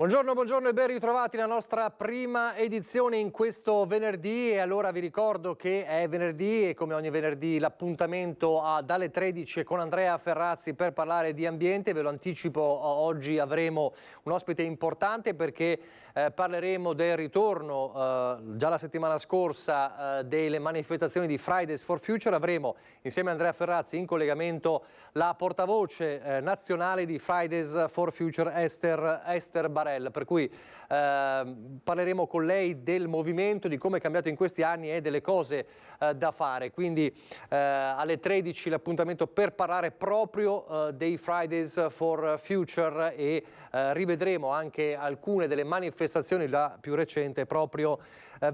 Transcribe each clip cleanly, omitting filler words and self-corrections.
Buongiorno e ben ritrovati alla nostra prima edizione in questo venerdì. E allora vi ricordo che è venerdì e come ogni venerdì l'appuntamento dalle 13 con Andrea Ferrazzi per parlare di ambiente. Ve lo anticipo, oggi avremo un ospite importante perché parleremo del ritorno già la settimana scorsa delle manifestazioni di Fridays for Future. Avremo insieme a Andrea Ferrazzi in collegamento la portavoce nazionale di Fridays for Future Esther Barel, per cui parleremo con lei del movimento, di come è cambiato in questi anni e delle cose da fare. Quindi alle 13 l'appuntamento per parlare proprio dei Fridays for Future e rivedremo anche alcune delle manifestazioni, la più recente proprio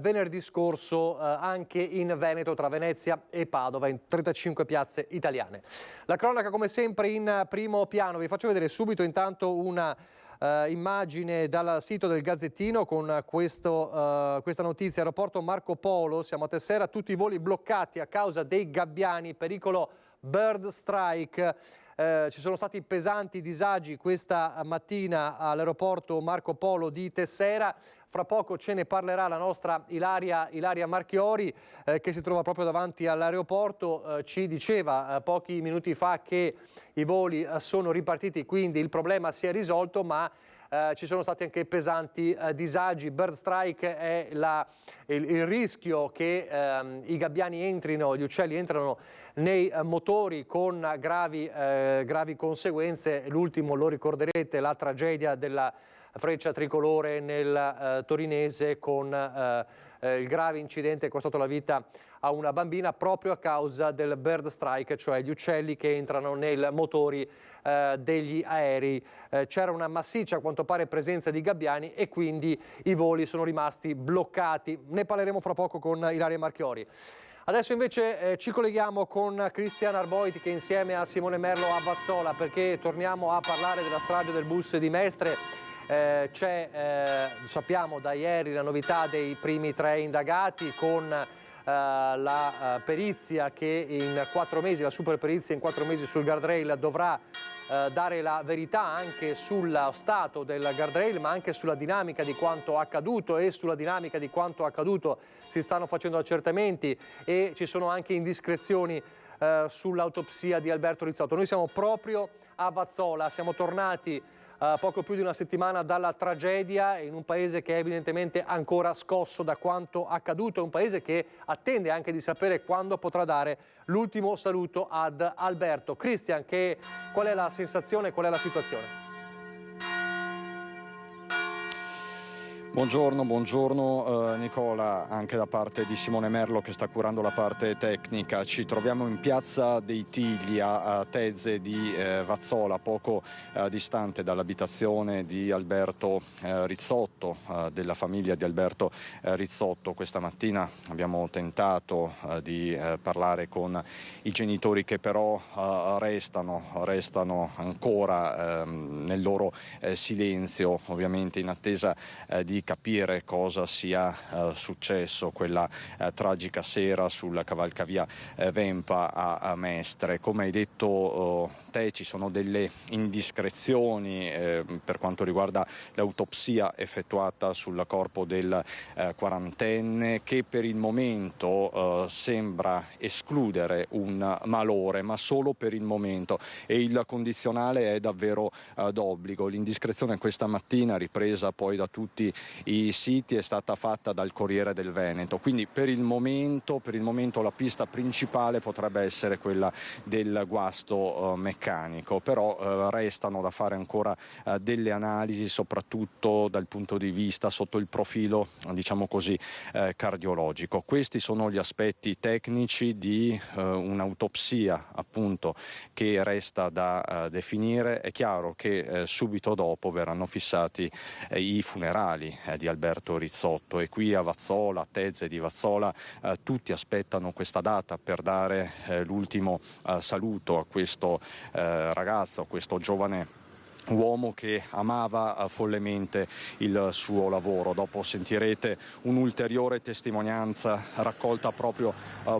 venerdì scorso anche in Veneto, tra Venezia e Padova, in 35 piazze italiane. La cronaca come sempre in primo piano. Vi faccio vedere subito intanto una immagine dal sito del Gazzettino con questa notizia. Aeroporto Marco Polo, siamo a Tessera, tutti i voli bloccati a causa dei gabbiani, pericolo bird strike. Ci sono stati pesanti disagi questa mattina all'aeroporto Marco Polo di Tessera. Fra poco ce ne parlerà la nostra Ilaria Marchiori che si trova proprio davanti all'aeroporto. Ci diceva pochi minuti fa che i voli sono ripartiti, quindi il problema si è risolto, ma ci sono stati anche pesanti disagi. Bird strike è il rischio che i gabbiani entrino, gli uccelli entrano nei motori con gravi conseguenze. L'ultimo, lo ricorderete, la tragedia della Freccia Tricolore nel torinese con il grave incidente che è costato la vita a una bambina proprio a causa del bird strike, cioè gli uccelli che entrano nei motori degli aerei. C'era una massiccia, a quanto pare, presenza di gabbiani e quindi i voli sono rimasti bloccati. Ne parleremo fra poco con Ilaria Marchiori. Adesso invece ci colleghiamo con Christian Arboit che insieme a Simone Merlo a Vazzola, perché torniamo a parlare della strage del bus di Mestre. Sappiamo da ieri la novità dei primi 3 indagati con la perizia che in 4 mesi, la super perizia in 4 mesi sul guardrail dovrà dare la verità anche sullo stato del guardrail, ma anche sulla dinamica di quanto accaduto, e sulla dinamica di quanto accaduto si stanno facendo accertamenti e ci sono anche indiscrezioni sull'autopsia di Alberto Rizzotto. Noi siamo proprio a Vazzola, siamo tornati poco più di una settimana dalla tragedia in un paese che è evidentemente ancora scosso da quanto accaduto, è un paese che attende anche di sapere quando potrà dare l'ultimo saluto ad Alberto. Christian, qual è la sensazione, qual è la situazione? Buongiorno Nicola, anche da parte di Simone Merlo che sta curando la parte tecnica. Ci troviamo in piazza dei Tigli a Tezze di Vazzola, poco distante dall'abitazione di Alberto Rizzotto, della famiglia di Alberto Rizzotto. Questa mattina abbiamo tentato di parlare con i genitori che però restano ancora nel loro silenzio, ovviamente in attesa di capire cosa sia successo quella tragica sera sulla cavalcavia Vempa a Mestre. Come hai detto te, ci sono delle indiscrezioni per quanto riguarda l'autopsia effettuata sul corpo del quarantenne, che per il momento sembra escludere un malore, ma solo per il momento, e il condizionale è davvero d'obbligo. L'indiscrezione questa mattina, ripresa poi da tutti i siti, è stata fatta dal Corriere del Veneto, quindi per il momento la pista principale potrebbe essere quella del guasto meccanico, però restano da fare ancora delle analisi, soprattutto dal punto di vista sotto il profilo, diciamo così, cardiologico. Questi sono gli aspetti tecnici di un'autopsia, appunto, che resta da definire. È chiaro che subito dopo verranno fissati i funerali di Alberto Rizzotto, e qui a Vazzola, a Tezze di Vazzola, tutti aspettano questa data per dare l'ultimo saluto a questo ragazzo, a questo giovane uomo che amava follemente il suo lavoro. Dopo sentirete un'ulteriore testimonianza raccolta proprio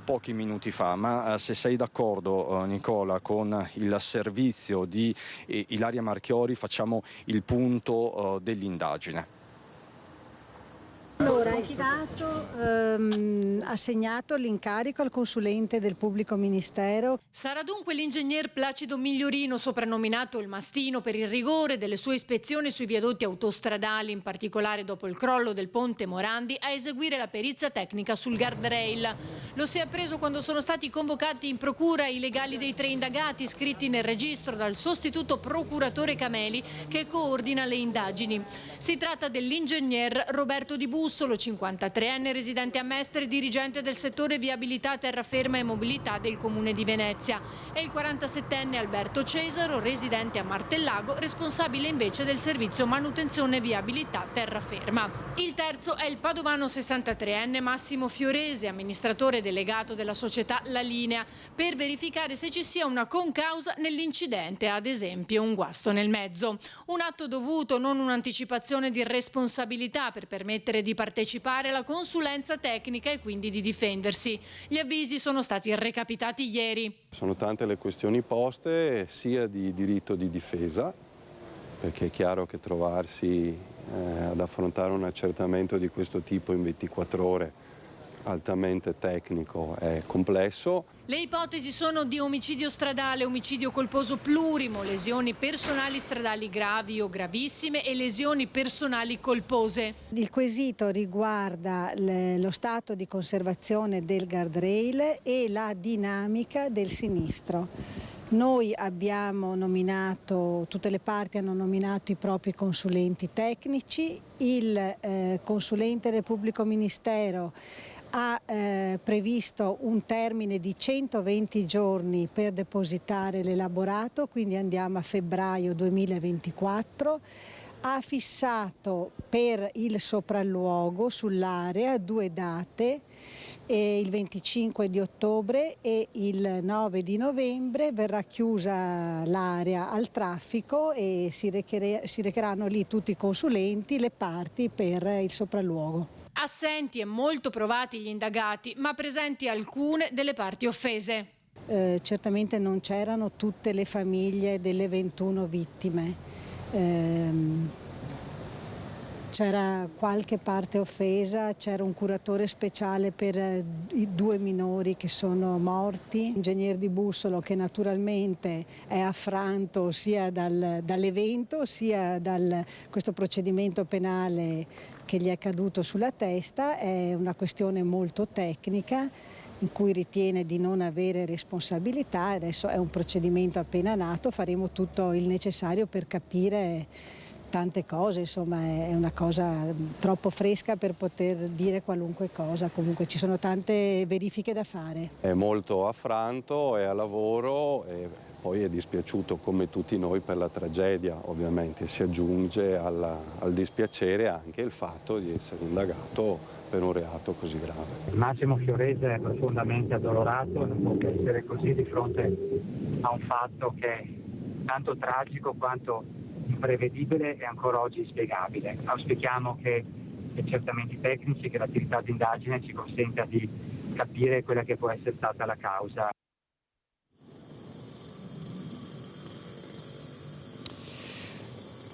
pochi minuti fa. Ma se sei d'accordo, Nicola, con il servizio di Ilaria Marchiori, facciamo il punto dell'indagine. Allora, è stato assegnato l'incarico al consulente del pubblico ministero. Sarà dunque l'ingegner Placido Migliorino, soprannominato il Mastino per il rigore delle sue ispezioni sui viadotti autostradali, in particolare dopo il crollo del ponte Morandi, a eseguire la perizia tecnica sul guardrail. Lo si è appreso quando sono stati convocati in procura i legali dei 3 indagati iscritti nel registro dal sostituto procuratore Cameli, che coordina le indagini. Si tratta dell'ingegner Roberto Di Bussolo, 53enne, residente a Mestre, dirigente del settore viabilità, terraferma e mobilità del Comune di Venezia, e il 47enne Alberto Cesaro, residente a Martellago, responsabile invece del servizio manutenzione viabilità terraferma. Il terzo è il padovano 63enne Massimo Fiorese, amministratore delegato della società La Linea, per verificare se ci sia una concausa nell'incidente, ad esempio un guasto nel mezzo. Un atto dovuto, non un'anticipazione di responsabilità, per permettere di partecipare alla consulenza tecnica e quindi di difendersi. Gli avvisi sono stati recapitati ieri. Sono tante le questioni poste, sia di diritto di difesa, perché è chiaro che trovarsi ad affrontare un accertamento di questo tipo in 24 ore altamente tecnico è complesso. Le ipotesi sono di omicidio stradale, omicidio colposo plurimo, lesioni personali stradali gravi o gravissime e lesioni personali colpose. Il quesito riguarda lo stato di conservazione del guardrail e la dinamica del sinistro. Noi abbiamo nominato, tutte le parti hanno nominato i propri consulenti tecnici, il consulente del pubblico ministero ha previsto un termine di 120 giorni per depositare l'elaborato, quindi andiamo a febbraio 2024. Ha fissato per il sopralluogo sull'area 2 date, il 25 di ottobre e il 9 di novembre verrà chiusa l'area al traffico e si recheranno lì tutti i consulenti, le parti per il sopralluogo. Assenti e molto provati gli indagati, ma presenti alcune delle parti offese. Certamente non c'erano tutte le famiglie delle 21 vittime. C'era qualche parte offesa, c'era un curatore speciale per i 2 minori che sono morti, l'ingegner Di Bussolo che naturalmente è affranto sia dall'evento sia da questo procedimento penale che gli è caduto sulla testa. È una questione molto tecnica in cui ritiene di non avere responsabilità. Adesso è un procedimento appena nato, faremo tutto il necessario per capire tante cose, insomma è una cosa troppo fresca per poter dire qualunque cosa, comunque ci sono tante verifiche da fare. È molto affranto, è a lavoro e poi è dispiaciuto come tutti noi per la tragedia, ovviamente si aggiunge al dispiacere anche il fatto di essere indagato per un reato così grave. Massimo Fiorese è profondamente addolorato, non può che essere così di fronte a un fatto che è tanto tragico quanto imprevedibile e ancora oggi inspiegabile. Auspichiamo che gli accertamenti tecnici, che l'attività di indagine ci consenta di capire quella che può essere stata la causa.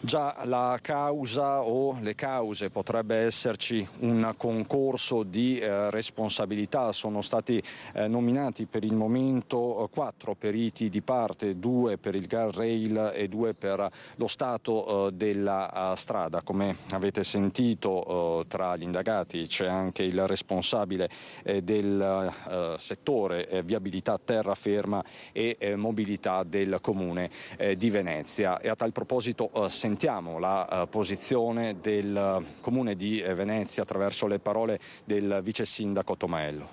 Già la causa o le cause, potrebbe esserci un concorso di responsabilità. Sono stati nominati per il momento 4 periti di parte, 2 per il guardrail e 2 per lo stato della strada. Come avete sentito, tra gli indagati c'è anche il responsabile del settore viabilità terraferma e mobilità del Comune di Venezia. E a tal proposito sentiamo la posizione del Comune di Venezia attraverso le parole del vice sindaco Tomaello.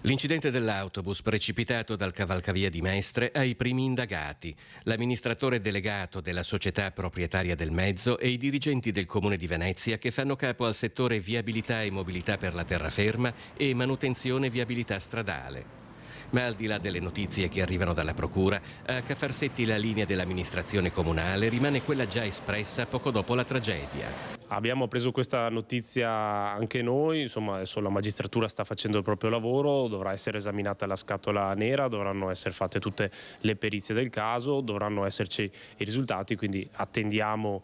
L'incidente dell'autobus precipitato dal cavalcavia di Mestre ha i primi indagati, l'amministratore delegato della società proprietaria del mezzo e i dirigenti del Comune di Venezia che fanno capo al settore viabilità e mobilità per la terraferma e manutenzione viabilità stradale. Ma al di là delle notizie che arrivano dalla Procura, a Cafarsetti la linea dell'amministrazione comunale rimane quella già espressa poco dopo la tragedia. Abbiamo preso questa notizia anche noi, insomma adesso la magistratura sta facendo il proprio lavoro, dovrà essere esaminata la scatola nera, dovranno essere fatte tutte le perizie del caso, dovranno esserci i risultati, quindi attendiamo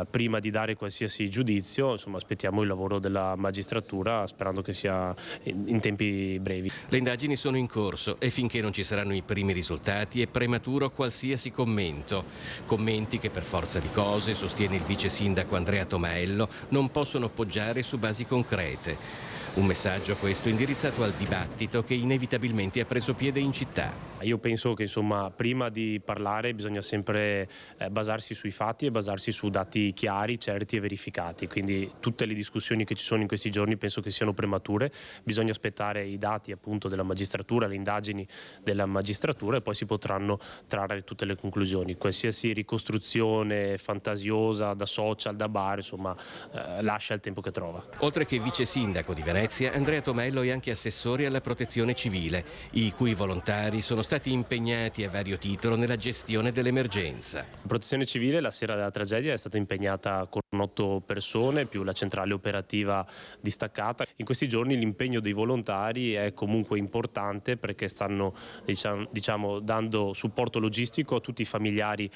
prima di dare qualsiasi giudizio, insomma aspettiamo il lavoro della magistratura sperando che sia in tempi brevi. Le indagini sono in corso e finché non ci saranno i primi risultati è prematuro qualsiasi commento. Commenti che per forza di cose, sostiene il vice sindaco Andrea Tomaello, non possono poggiare su basi concrete. Un messaggio questo indirizzato al dibattito che inevitabilmente ha preso piede in città. Io penso che insomma prima di parlare bisogna sempre basarsi sui fatti e basarsi su dati chiari, certi e verificati, quindi tutte le discussioni che ci sono in questi giorni penso che siano premature, bisogna aspettare i dati appunto della magistratura, le indagini della magistratura e poi si potranno trarre tutte le conclusioni. Qualsiasi ricostruzione fantasiosa da social, da bar, insomma lascia il tempo che trova. Oltre che vice sindaco di Venezia, Andrea Tomaello è anche assessore alla protezione civile, i cui volontari sono stati impegnati a vario titolo nella gestione dell'emergenza. La protezione civile la sera della tragedia è stata impegnata con 8 persone più la centrale operativa distaccata. In questi giorni l'impegno dei volontari è comunque importante perché stanno diciamo, dando supporto logistico a tutti i familiari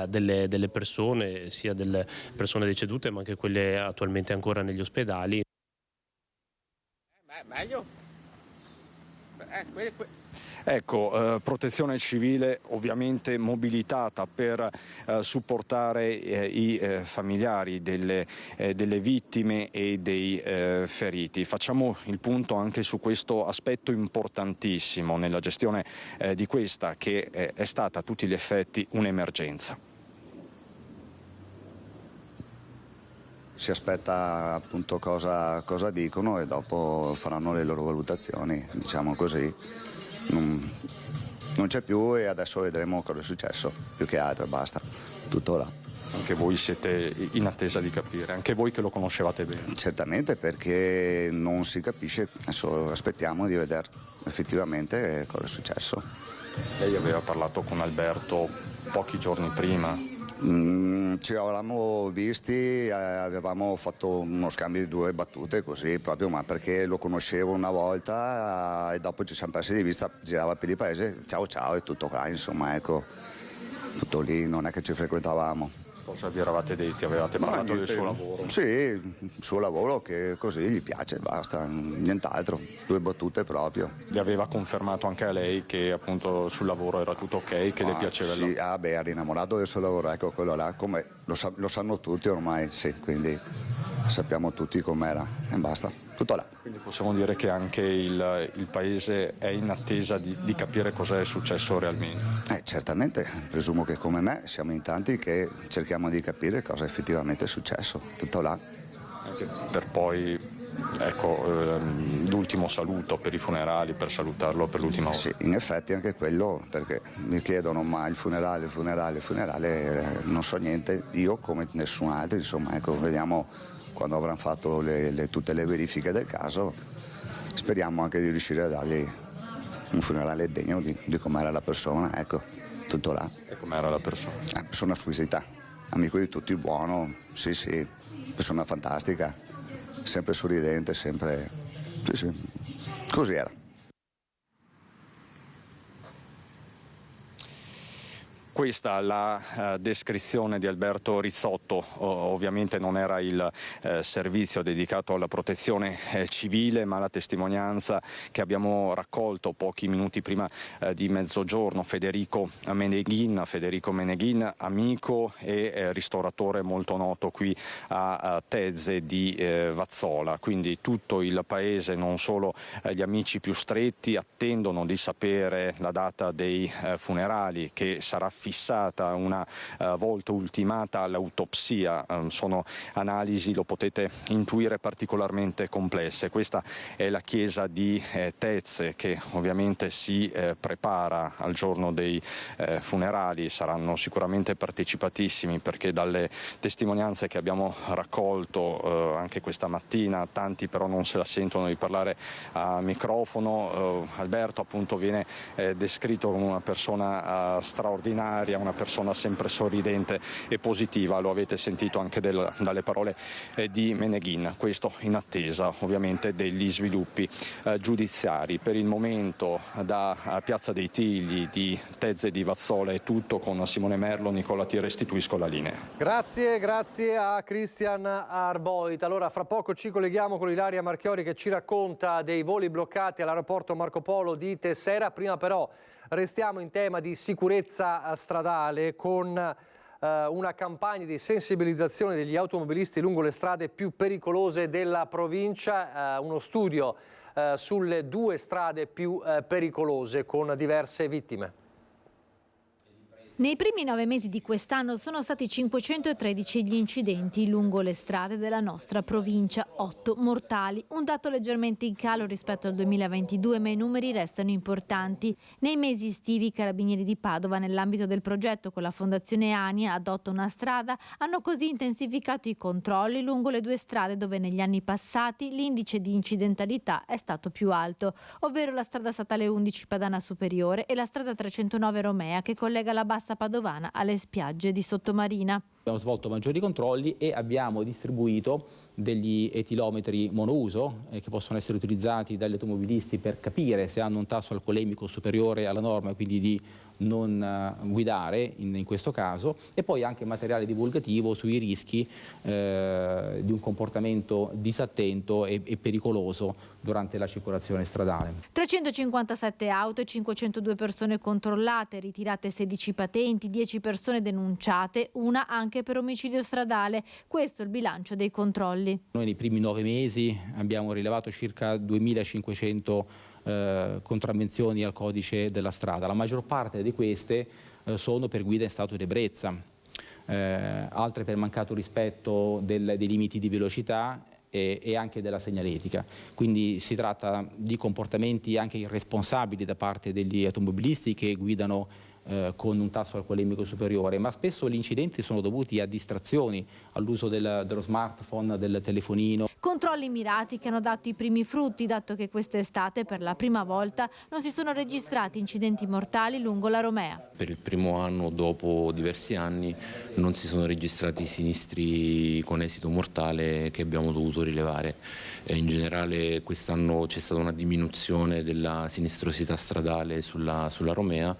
delle persone, sia delle persone decedute ma anche quelle attualmente ancora negli ospedali. Meglio? Ecco, protezione civile ovviamente mobilitata per supportare i familiari delle vittime e dei feriti. Facciamo il punto anche su questo aspetto importantissimo nella gestione di questa che è stata a tutti gli effetti un'emergenza. Si aspetta appunto cosa dicono e dopo faranno le loro valutazioni, diciamo così. Non c'è più e adesso vedremo cosa è successo, più che altro, basta, tutto là. Anche voi siete in attesa di capire, anche voi che lo conoscevate bene. Certamente, perché non si capisce, adesso aspettiamo di vedere effettivamente cosa è successo. Lei aveva parlato con Alberto pochi giorni prima. Ci eravamo visti, avevamo fatto uno scambio di 2 battute così proprio, ma perché lo conoscevo una volta e dopo ci siamo persi di vista, girava per il paese, ciao ciao e tutto qua, insomma ecco, tutto lì, non è che ci frequentavamo. Cosa vi eravate detti? Avevate parlato del suo lavoro? Sì, il suo lavoro che così gli piace, basta, nient'altro, 2 battute proprio. Le aveva confermato anche a lei che appunto sul lavoro era tutto ok, che le piaceva il lavoro? Sì, era innamorato del suo lavoro, ecco quello là, come lo sanno tutti ormai, sì, quindi sappiamo tutti com'era e basta, tutto là. Quindi possiamo dire che anche il paese è in attesa di capire cosa è successo realmente? Certamente, presumo che come me siamo in tanti che cerchiamo di capire cosa effettivamente è successo, tutto là. Anche per poi, ecco, l'ultimo saluto per i funerali, per salutarlo per l'ultima volta. Sì, in effetti anche quello, perché mi chiedono ma il funerale, non so niente, io come nessun altro, insomma, ecco, vediamo quando avranno fatto tutte le verifiche del caso, speriamo anche di riuscire a dargli un funerale degno di com'era la persona, ecco, tutto là. E com'era la persona? Persona squisita, amico di tutti, buono, sì, persona fantastica, sempre sorridente, sempre, sì, così era. Questa la descrizione di Alberto Rizzotto, ovviamente non era il servizio dedicato alla protezione civile, ma la testimonianza che abbiamo raccolto pochi minuti prima di mezzogiorno. Federico Meneghin, amico e ristoratore molto noto qui a Tezze di Vazzola, quindi tutto il paese, non solo gli amici più stretti, attendono di sapere la data dei funerali che sarà fissata una volta ultimata l'autopsia. Sono analisi, lo potete intuire, particolarmente complesse. Questa è la chiesa di Tezze, che ovviamente si prepara al giorno dei funerali. Saranno sicuramente partecipatissimi, perché dalle testimonianze che abbiamo raccolto anche questa mattina, tanti però non se la sentono di parlare a microfono. Alberto appunto viene descritto come una persona straordinaria, una persona sempre sorridente e positiva, lo avete sentito anche dalle parole di Meneghin. Questo in attesa ovviamente degli sviluppi giudiziari. Per il momento da Piazza dei Tigli di Tezze di Vazzola è tutto. Con Simone Merlo, Nicola ti restituisco la linea. Grazie a Christian Arboit. Allora fra poco ci colleghiamo con Ilaria Marchiori, che ci racconta dei voli bloccati all'aeroporto Marco Polo di Tessera. Prima però restiamo in tema di sicurezza stradale con una campagna di sensibilizzazione degli automobilisti lungo le strade più pericolose della provincia, uno studio sulle 2 strade più pericolose con diverse vittime. Nei primi 9 mesi di quest'anno sono stati 513 gli incidenti lungo le strade della nostra provincia, 8 mortali, un dato leggermente in calo rispetto al 2022, ma i numeri restano importanti. Nei mesi estivi i Carabinieri di Padova, nell'ambito del progetto con la Fondazione Ania Adotta una strada, hanno così intensificato i controlli lungo le 2 strade dove negli anni passati l'indice di incidentalità è stato più alto, ovvero la strada statale 11 Padana Superiore e la strada 309 Romea, che collega la Bassa Padovana alle spiagge di Sottomarina. Abbiamo svolto maggiori controlli e abbiamo distribuito degli etilometri monouso che possono essere utilizzati dagli automobilisti per capire se hanno un tasso alcolemico superiore alla norma, quindi di non guidare in questo caso, e poi anche materiale divulgativo sui rischi di un comportamento disattento e pericoloso durante la circolazione stradale. 357 auto e 502 persone controllate, ritirate 16 patenti, 10 persone denunciate, una anche per omicidio stradale. Questo è il bilancio dei controlli. Noi nei primi 9 mesi abbiamo rilevato circa 2500 contravvenzioni al codice della strada. La maggior parte di queste sono per guida in stato di ebbrezza, altre per mancato rispetto dei limiti di velocità e anche della segnaletica. Quindi si tratta di comportamenti anche irresponsabili da parte degli automobilisti che guidano con un tasso alcolemico superiore, ma spesso gli incidenti sono dovuti a distrazioni, all'uso dello smartphone, del telefonino. Controlli mirati che hanno dato i primi frutti, dato che quest'estate per la prima volta non si sono registrati incidenti mortali lungo la Romea. Per il primo anno, dopo diversi anni, non si sono registrati sinistri con esito mortale che abbiamo dovuto rilevare. In generale quest'anno c'è stata una diminuzione della sinistrosità stradale sulla Romea,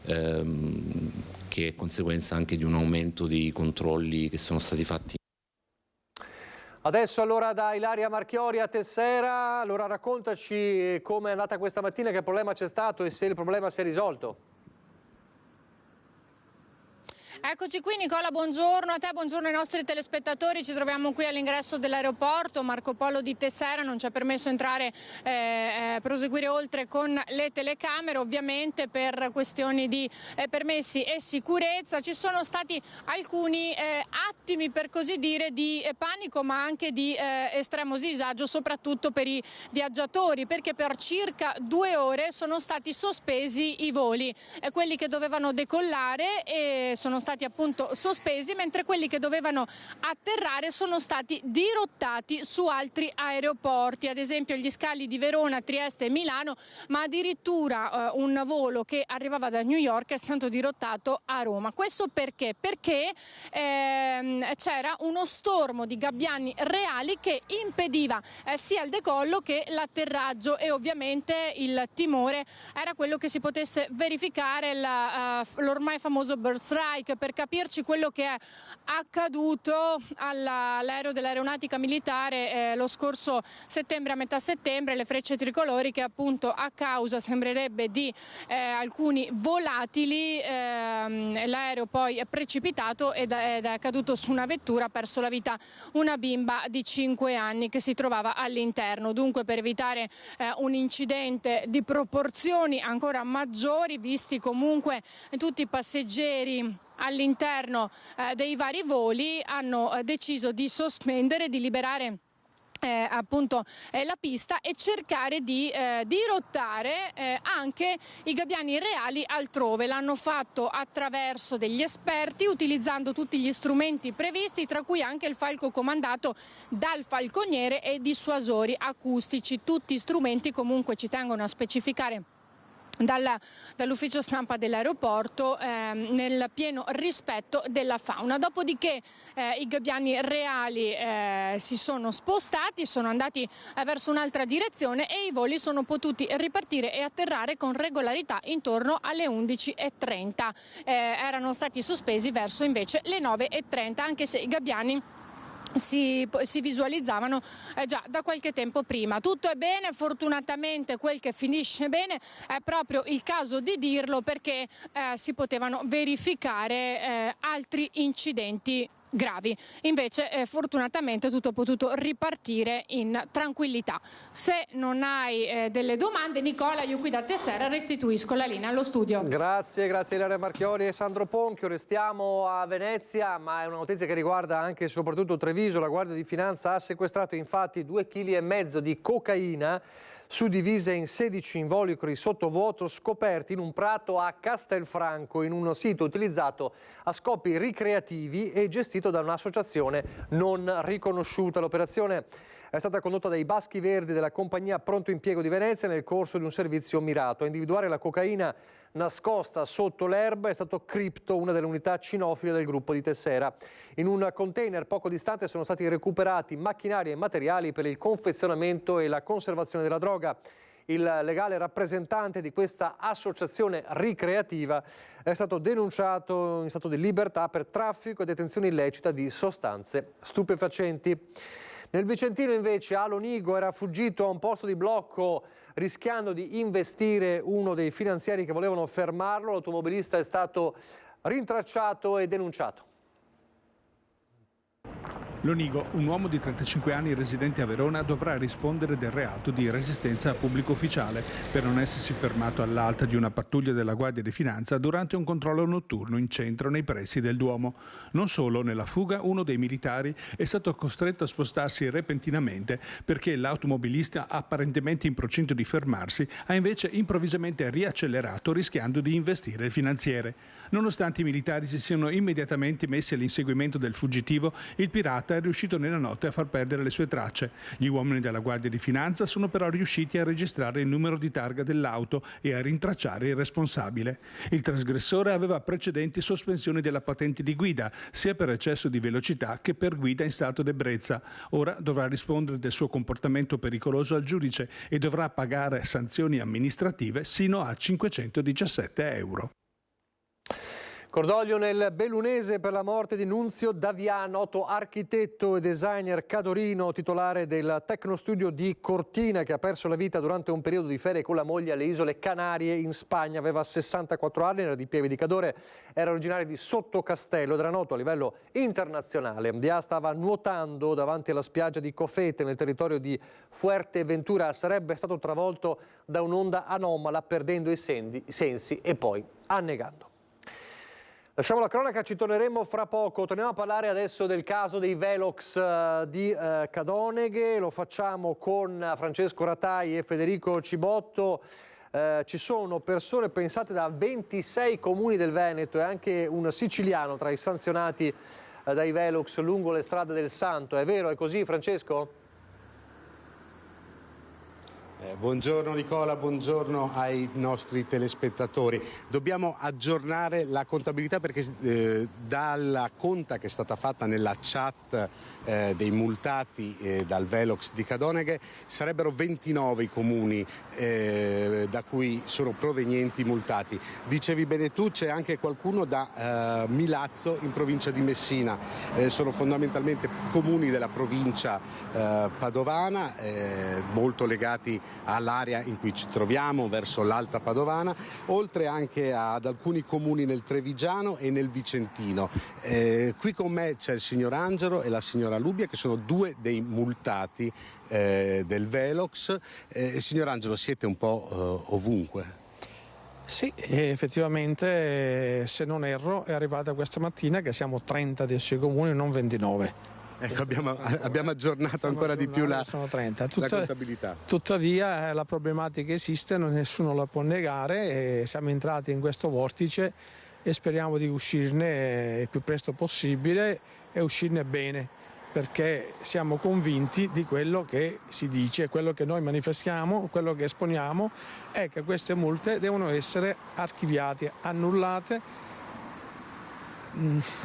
che è conseguenza anche di un aumento dei controlli che sono stati fatti. Adesso allora da Ilaria Marchiori a Tessera, allora raccontaci come è andata questa mattina, che problema c'è stato e se il problema si è risolto. Eccoci qui Nicola, buongiorno a te, buongiorno ai nostri telespettatori. Ci troviamo qui all'ingresso dell'aeroporto Marco Polo di Tessera, non ci è permesso entrare, proseguire oltre con le telecamere, ovviamente per questioni di permessi e sicurezza. Ci sono stati alcuni attimi, per così dire, di panico, ma anche di estremo disagio, soprattutto per i viaggiatori, perché per circa 2 ore sono stati sospesi i voli, quelli che dovevano decollare e sono stati appunto sospesi, mentre quelli che dovevano atterrare sono stati dirottati su altri aeroporti, ad esempio gli scali di Verona, Trieste e Milano, ma addirittura un volo che arrivava da New York è stato dirottato a Roma. Questo perché? Perché c'era uno stormo di gabbiani reali che impediva sia il decollo che l'atterraggio, e ovviamente il timore era quello che si potesse verificare l'ormai famoso bird strike, per capirci quello che è accaduto all'aereo dell'Aeronautica Militare lo scorso settembre, a metà settembre, le frecce tricolori che appunto a causa, sembrerebbe, di alcuni volatili l'aereo poi è precipitato ed è caduto su una vettura, ha perso la vita una bimba di 5 anni che si trovava all'interno. Dunque, per evitare un incidente di proporzioni ancora maggiori, visti comunque tutti i passeggeri all'interno dei vari voli, hanno deciso di sospendere, di liberare appunto la pista e cercare di dirottare anche i gabbiani reali altrove. L'hanno fatto attraverso degli esperti, utilizzando tutti gli strumenti previsti, tra cui anche il falco comandato dal falconiere e dissuasori acustici. Tutti strumenti, comunque ci tengono a specificare dall'ufficio stampa dell'aeroporto, nel pieno rispetto della fauna. Dopodiché i gabbiani reali si sono spostati, sono andati verso un'altra direzione e i voli sono potuti ripartire e atterrare con regolarità intorno alle 11:30. Erano stati sospesi verso invece le 9:30, anche se i gabbiani si visualizzavano già da qualche tempo prima. Tutto è bene, fortunatamente quel che finisce bene è proprio il caso di dirlo, perché si potevano verificare altri incidenti gravi. Invece fortunatamente tutto è potuto ripartire in tranquillità. Se non hai delle domande, Nicola, io qui da Tessera restituisco la linea allo studio. Grazie Ilaria Marchiori e Sandro Ponchio. Restiamo a Venezia, ma è una notizia che riguarda anche e soprattutto Treviso. La Guardia di Finanza ha sequestrato infatti 2,5 kg di cocaina suddivise in 16 involucri sottovuoto scoperti in un prato a Castelfranco, in un sito utilizzato a scopi ricreativi e gestito da un'associazione non riconosciuta. L'operazione è stata condotta dai Baschi Verdi della compagnia Pronto Impiego di Venezia nel corso di un servizio mirato. A individuare la cocaina nascosta sotto l'erba è stato Cripto, una delle unità cinofile del gruppo di Tessera. In un container poco distante sono stati recuperati macchinari e materiali per il confezionamento e la conservazione della droga. Il legale rappresentante di questa associazione ricreativa è stato denunciato in stato di libertà per traffico e detenzione illecita di sostanze stupefacenti. Nel Vicentino invece a Lonigo era fuggito a un posto di blocco rischiando di investire uno dei finanziari che volevano fermarlo. L'automobilista è stato rintracciato e denunciato. Lonigo, un uomo di 35 anni residente a Verona, dovrà rispondere del reato di resistenza a pubblico ufficiale per non essersi fermato all'alta di una pattuglia della Guardia di Finanza durante un controllo notturno in centro nei pressi del Duomo. Non solo, nella fuga uno dei militari è stato costretto a spostarsi repentinamente perché l'automobilista, apparentemente in procinto di fermarsi, ha invece improvvisamente riaccelerato rischiando di investire il finanziere. Nonostante i militari si siano immediatamente messi all'inseguimento del fuggitivo, il pirata è riuscito nella notte a far perdere le sue tracce. Gli uomini della Guardia di Finanza sono però riusciti a registrare il numero di targa dell'auto e a rintracciare il responsabile. Il trasgressore aveva precedenti sospensioni della patente di guida, sia per eccesso di velocità che per guida in stato d'ebbrezza. Ora dovrà rispondere del suo comportamento pericoloso al giudice e dovrà pagare sanzioni amministrative sino a 517 euro. Cordoglio nel Bellunese per la morte di Nunzio D'Avia, noto architetto e designer cadorino, titolare del Tecnostudio di Cortina, che ha perso la vita durante un periodo di ferie con la moglie alle Isole Canarie in Spagna. Aveva 64 anni, era di Pieve di Cadore, era originario di Sottocastello ed era noto a livello internazionale. D'Avia stava nuotando davanti alla spiaggia di Cofete nel territorio di Fuerteventura. Sarebbe stato travolto da un'onda anomala, perdendo i sensi e poi annegando. Lasciamo la cronaca, ci torneremo fra poco. Torniamo a parlare adesso del caso dei Velox di Cadoneghe. Lo facciamo con Francesco Ratai e Federico Cibotto. Ci sono persone pensate da 26 comuni del Veneto e anche un siciliano tra i sanzionati dai Velox lungo le strade del Santo. È vero, è così, Francesco? Buongiorno Nicola, buongiorno ai nostri telespettatori. Dobbiamo aggiornare la contabilità perché dalla conta che è stata fatta nella chat dei multati dal Velox di Cadoneghe sarebbero 29 i comuni da cui sono provenienti i multati. Dicevi bene tu, c'è anche qualcuno da Milazzo in provincia di Messina. Sono fondamentalmente comuni della provincia padovana, molto legati all'area in cui ci troviamo, verso l'Alta Padovana, oltre anche ad alcuni comuni nel Trevigiano e nel Vicentino. Qui con me c'è il signor Angelo e la signora Lubia, che sono due dei multati del Velox. Signor Angelo, siete un po' ovunque? Sì, effettivamente, se non erro, è arrivata questa mattina che siamo 30 dei suoi comuni, non 29. Ecco, abbiamo aggiornato ancora di più la contabilità. Tuttavia la problematica esiste, nessuno la può negare, e siamo entrati in questo vortice e speriamo di uscirne il più presto possibile e uscirne bene, perché siamo convinti di quello che si dice, quello che noi manifestiamo, quello che esponiamo, è che queste multe devono essere archiviate, annullate.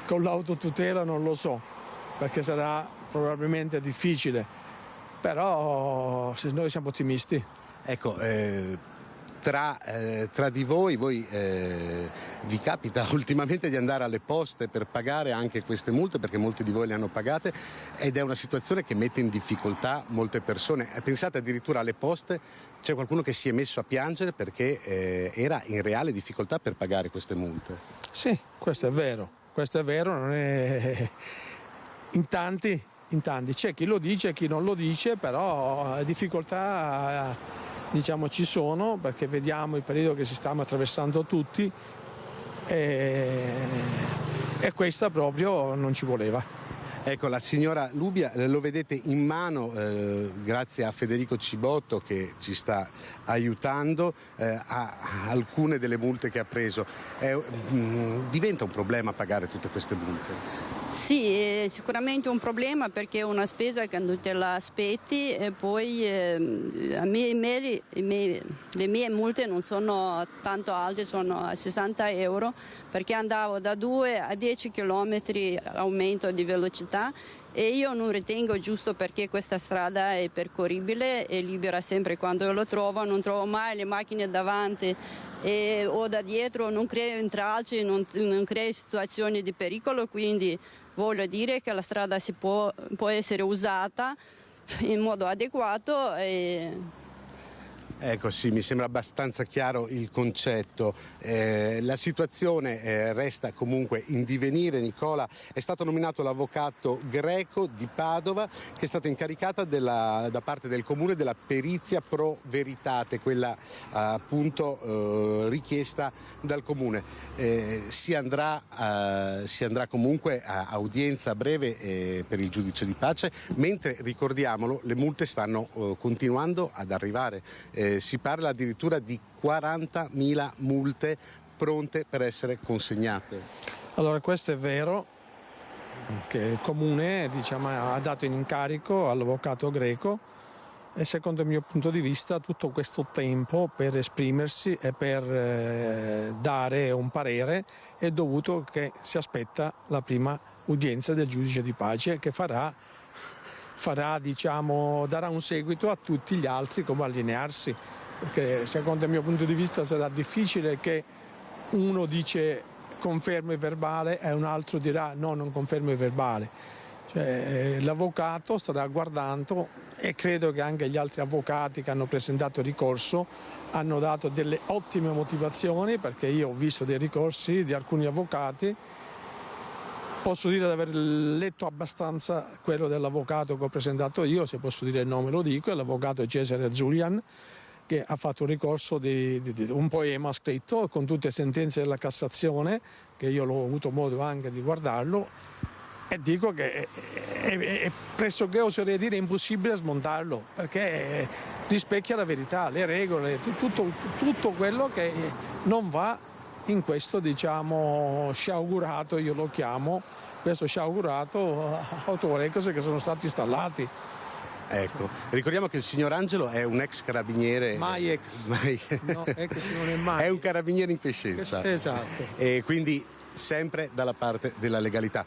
Con l'autotutela non lo so, perché sarà probabilmente difficile, però noi siamo ottimisti. Ecco, tra di voi vi capita ultimamente di andare alle poste per pagare anche queste multe, perché molti di voi le hanno pagate, ed è una situazione che mette in difficoltà molte persone. Pensate addirittura alle poste, c'è qualcuno che si è messo a piangere perché era in reale difficoltà per pagare queste multe. Sì, questo è vero, non è... In tanti, c'è chi lo dice, chi non lo dice, però difficoltà diciamo ci sono, perché vediamo il periodo che si stiamo attraversando tutti e questa proprio non ci voleva. Ecco, la signora Lubia, lo vedete in mano, grazie a Federico Cibotto che ci sta aiutando, a alcune delle multe che ha preso. Diventa un problema pagare tutte queste multe? Sì, è sicuramente un problema, perché è una spesa che non te la aspetti, e poi le mie multe non sono tanto alte, sono a 60 euro, perché andavo da 2 a 10 km aumento di velocità, e io non ritengo giusto, perché questa strada è percorribile e libera sempre quando lo trovo, non trovo mai le macchine davanti o da dietro, non creo intralci, non creo situazioni di pericolo, quindi voglio dire che la strada può essere usata in modo adeguato. Ecco, sì, mi sembra abbastanza chiaro il concetto. La situazione resta comunque in divenire. Nicola, è stato nominato l'avvocato Greco di Padova, che è stata incaricata da parte del comune della perizia pro veritate, quella appunto richiesta dal comune. Si andrà comunque a udienza a breve per il giudice di pace, mentre, ricordiamolo, le multe stanno continuando ad arrivare. Si parla addirittura di 40.000 multe pronte per essere consegnate. Allora, questo è vero, che il comune ha dato in incarico all'avvocato Greco, e secondo il mio punto di vista tutto questo tempo per esprimersi e per dare un parere è dovuto, che si aspetta la prima udienza del giudice di pace, che darà un seguito a tutti gli altri, come allinearsi, perché secondo il mio punto di vista sarà difficile che uno dice confermo il verbale e un altro dirà no, non confermo il verbale. L'avvocato starà guardando, e credo che anche gli altri avvocati che hanno presentato ricorso hanno dato delle ottime motivazioni, perché io ho visto dei ricorsi di alcuni avvocati. Posso dire di aver letto abbastanza quello dell'avvocato che ho presentato io, se posso dire il nome lo dico, è l'avvocato Cesare Zulian, che ha fatto un ricorso di un poema scritto con tutte le sentenze della Cassazione, che io l'ho avuto modo anche di guardarlo, e dico che è pressoché, oserei dire, impossibile smontarlo, perché rispecchia la verità, le regole, tutto quello che non va in questo sciagurato, io lo chiamo, questo sciagurato autovelox che sono stati installati. Ecco, ricordiamo che il signor Angelo è un ex carabiniere. Mai ex. No, ex non è mai. È un carabiniere in quiescenza. Esatto. E quindi sempre dalla parte della legalità.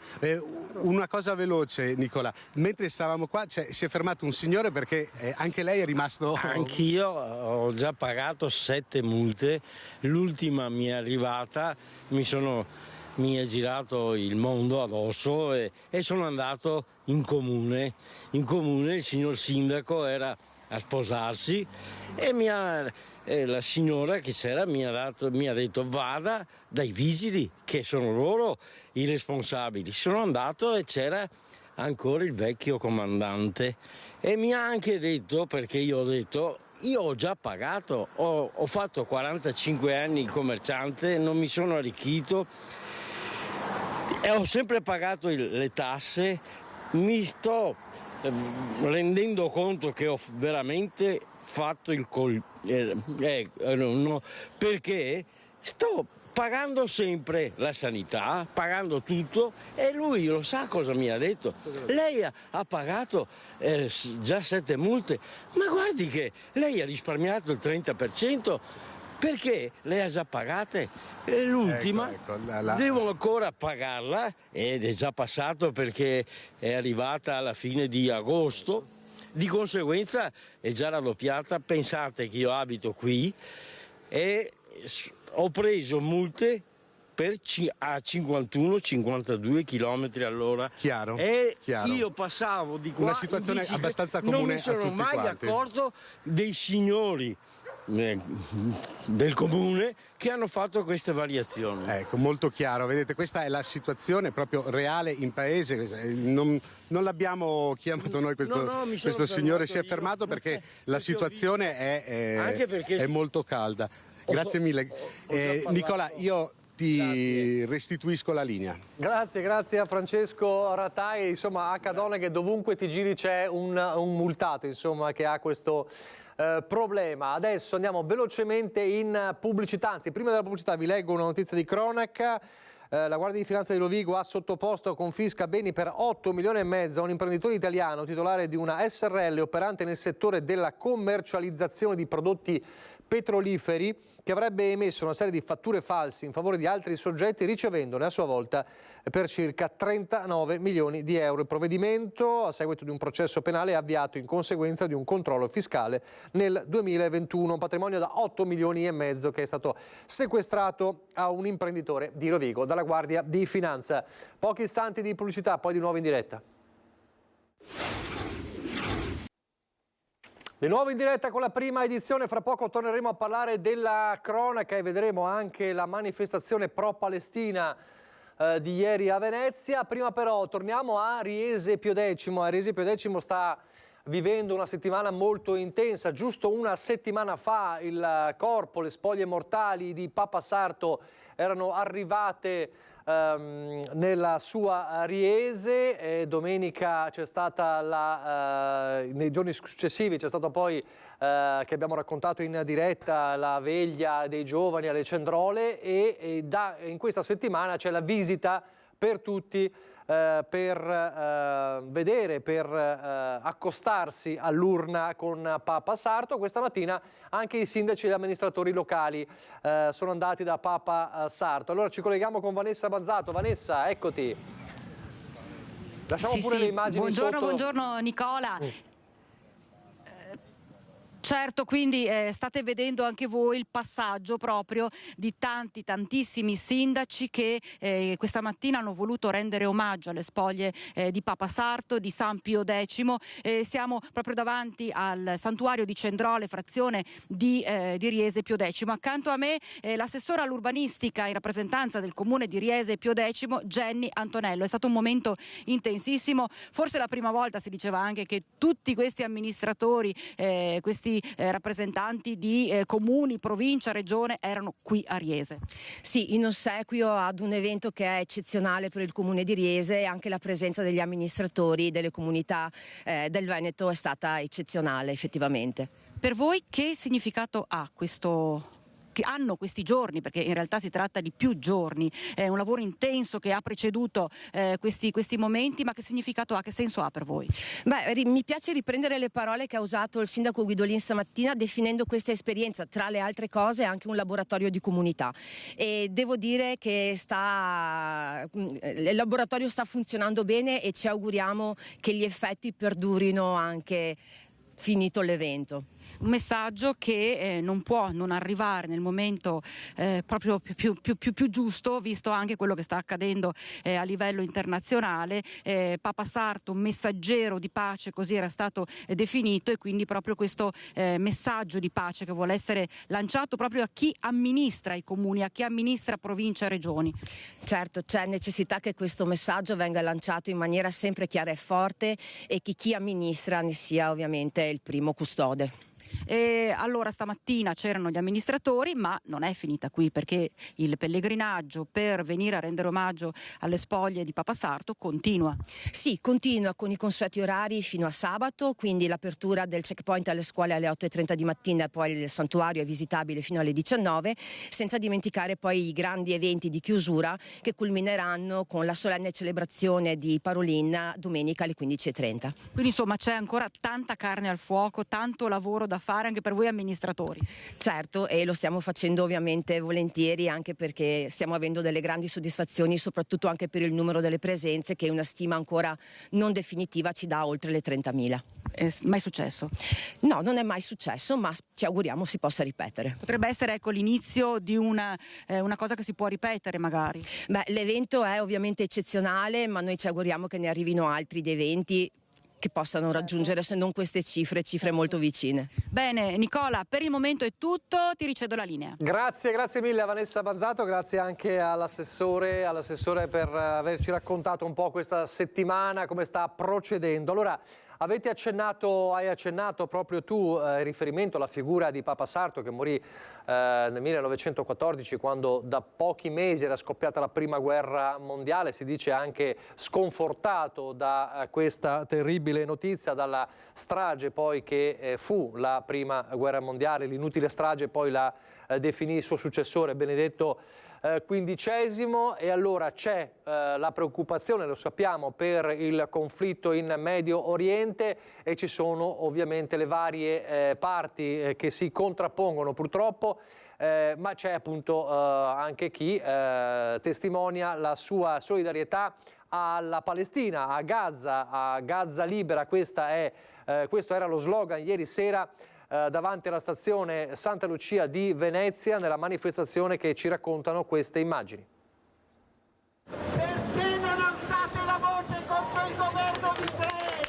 Una cosa veloce, Nicola, mentre stavamo qua si è fermato un signore perché anche lei è rimasto... Anch'io ho già pagato 7 multe, l'ultima mi è arrivata, mi è girato il mondo addosso e sono andato in comune. In comune il signor sindaco era a sposarsi e la signora che c'era mi ha detto vada dai vigili che sono loro i responsabili. Sono andato e c'era ancora il vecchio comandante e mi ha anche detto, perché io ho detto io ho già pagato, ho fatto 45 anni il commerciante, non mi sono arricchito e ho sempre pagato le tasse, mi sto rendendo conto che ho veramente fatto perché sto pagando sempre la sanità, pagando tutto e lui lo sa cosa mi ha detto. Lei ha pagato già 7 multe, ma guardi che lei ha risparmiato il 30%. Perché le ha già pagate, l'ultima devo ancora pagarla ed è già passato perché è arrivata alla fine di agosto, di conseguenza è già raddoppiata. Pensate che io abito qui e ho preso multe a 51-52 km all'ora. Chiaro. Io passavo di qua. Una situazione abbastanza comune a tutti quanti. Non mi sono mai accorto dei signori del comune che hanno fatto queste variazioni. Ecco, molto chiaro, vedete, questa è la situazione proprio reale in paese. Non l'abbiamo chiamato noi questo signore, si è fermato perché la situazione è molto calda. Grazie mille. Nicola, io ti restituisco la linea. Grazie a Francesco Ratai. Insomma, Doneghe, dovunque ti giri c'è un multato, insomma, che ha questo problema. Adesso andiamo velocemente in pubblicità, anzi prima della pubblicità vi leggo una notizia di cronaca. La Guardia di Finanza di Rovigo ha sottoposto a confisca beni per 8,5 milioni a un imprenditore italiano titolare di una SRL operante nel settore della commercializzazione di prodotti petroliferi, che avrebbe emesso una serie di fatture false in favore di altri soggetti, ricevendone a sua volta per circa 39 milioni di euro. Il provvedimento, a seguito di un processo penale, è avviato in conseguenza di un controllo fiscale nel 2021. Un patrimonio da 8,5 milioni che è stato sequestrato a un imprenditore di Rovigo dalla Guardia di Finanza. Pochi istanti di pubblicità, poi di nuovo in diretta. Di nuovo in diretta con la prima edizione, fra poco torneremo a parlare della cronaca e vedremo anche la manifestazione pro-Palestina di ieri a Venezia. Prima però torniamo a Riese Pio X. Riese Pio X sta vivendo una settimana molto intensa. Giusto una settimana fa il corpo, le spoglie mortali di Papa Sarto erano arrivate nella sua Riese e domenica c'è stata nei giorni successivi c'è stata poi che abbiamo raccontato in diretta la veglia dei giovani alle Cendrole e in questa settimana c'è la visita per tutti per vedere, per accostarsi all'urna con Papa Sarto. Questa mattina anche i sindaci e gli amministratori locali sono andati da Papa Sarto. Allora ci colleghiamo con Vanessa Bazzato. Vanessa, eccoti. Lasciamo pure le immagini sotto. Buongiorno Nicola. Certo, quindi state vedendo anche voi il passaggio proprio di tantissimi sindaci che questa mattina hanno voluto rendere omaggio alle spoglie di Papa Sarto, di San Pio X. Siamo proprio davanti al santuario di Cendrole, frazione di Riese Pio X. Accanto a me l'assessora all'urbanistica in rappresentanza del comune di Riese Pio X, Jenny Antonello. È stato un momento intensissimo, forse la prima volta si diceva anche che tutti questi amministratori, questi rappresentanti di comuni, provincia, regione erano qui a Riese. Sì, in ossequio ad un evento che è eccezionale per il comune di Riese, e anche la presenza degli amministratori delle comunità del Veneto è stata eccezionale effettivamente. Per voi che significato ha questo hanno questi giorni, perché in realtà si tratta di più giorni, è un lavoro intenso che ha preceduto questi momenti, ma che significato ha, che senso ha per voi? Beh, mi piace riprendere le parole che ha usato il sindaco Guidolin stamattina, definendo questa esperienza, tra le altre cose, anche un laboratorio di comunità, e devo dire che il laboratorio sta funzionando bene e ci auguriamo che gli effetti perdurino anche finito l'evento. Un messaggio che non può non arrivare nel momento proprio più giusto, visto anche quello che sta accadendo a livello internazionale. Papa Sarto, un messaggero di pace, così era stato definito, e quindi proprio questo messaggio di pace che vuole essere lanciato proprio a chi amministra i comuni, a chi amministra province e regioni. Certo, c'è necessità che questo messaggio venga lanciato in maniera sempre chiara e forte, e che chi amministra ne sia ovviamente il primo custode. E allora stamattina c'erano gli amministratori, ma non è finita qui, perché il pellegrinaggio per venire a rendere omaggio alle spoglie di Papa Sarto continua. Sì, continua con i consueti orari fino a sabato, quindi l'apertura del checkpoint alle scuole alle 8:30 di mattina, e poi il santuario è visitabile fino alle 19, senza dimenticare poi i grandi eventi di chiusura che culmineranno con la solenne celebrazione di Parolin domenica alle 15:30. Quindi insomma c'è ancora tanta carne al fuoco, tanto lavoro da fare anche per voi amministratori. Certo, e lo stiamo facendo ovviamente volentieri, anche perché stiamo avendo delle grandi soddisfazioni, soprattutto anche per il numero delle presenze, che una stima ancora non definitiva ci dà oltre le 30.000. È mai successo? No, non è mai successo, ma ci auguriamo si possa ripetere. Potrebbe essere l'inizio di una cosa che si può ripetere magari. Beh, l'evento è ovviamente eccezionale, ma noi ci auguriamo che ne arrivino altri di eventi che possano raggiungere, se non queste cifre molto vicine. Bene, Nicola, per il momento è tutto, ti ricedo la linea. Grazie mille a Vanessa Banzato, grazie anche all'assessore per averci raccontato un po' questa settimana, come sta procedendo. Allora, hai accennato proprio tu in riferimento alla figura di Papa Sarto, che morì nel 1914, quando da pochi mesi era scoppiata la prima guerra mondiale, si dice anche sconfortato da questa terribile notizia, dalla strage poi che fu la prima guerra mondiale, l'inutile strage poi la definì il suo successore Benedetto XV. E allora c'è la preoccupazione, lo sappiamo, per il conflitto in Medio Oriente, e ci sono ovviamente le varie parti che si contrappongono purtroppo, ma c'è appunto anche chi testimonia la sua solidarietà alla Palestina, a Gaza libera. Questo era lo slogan ieri sera davanti alla stazione Santa Lucia di Venezia, nella manifestazione che ci raccontano queste immagini. Perché non alzate la voce contro il governo di Israele?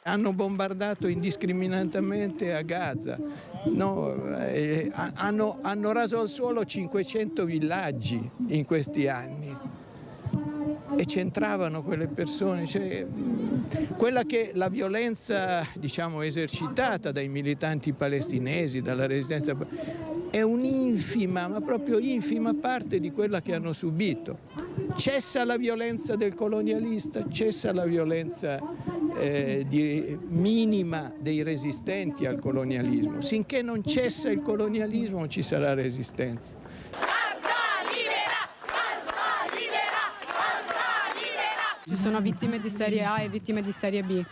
Hanno bombardato indiscriminatamente a Gaza, hanno raso al suolo 500 villaggi in questi anni, e c'entravano quelle persone. La violenza, diciamo, esercitata dai militanti palestinesi, dalla resistenza, è un'infima, ma proprio infima parte di quella che hanno subito. Cessa la violenza del colonialista, cessa la violenza minima dei resistenti al colonialismo. Sinché non cessa il colonialismo non ci sarà resistenza. Ci sono vittime di serie A e vittime di serie B.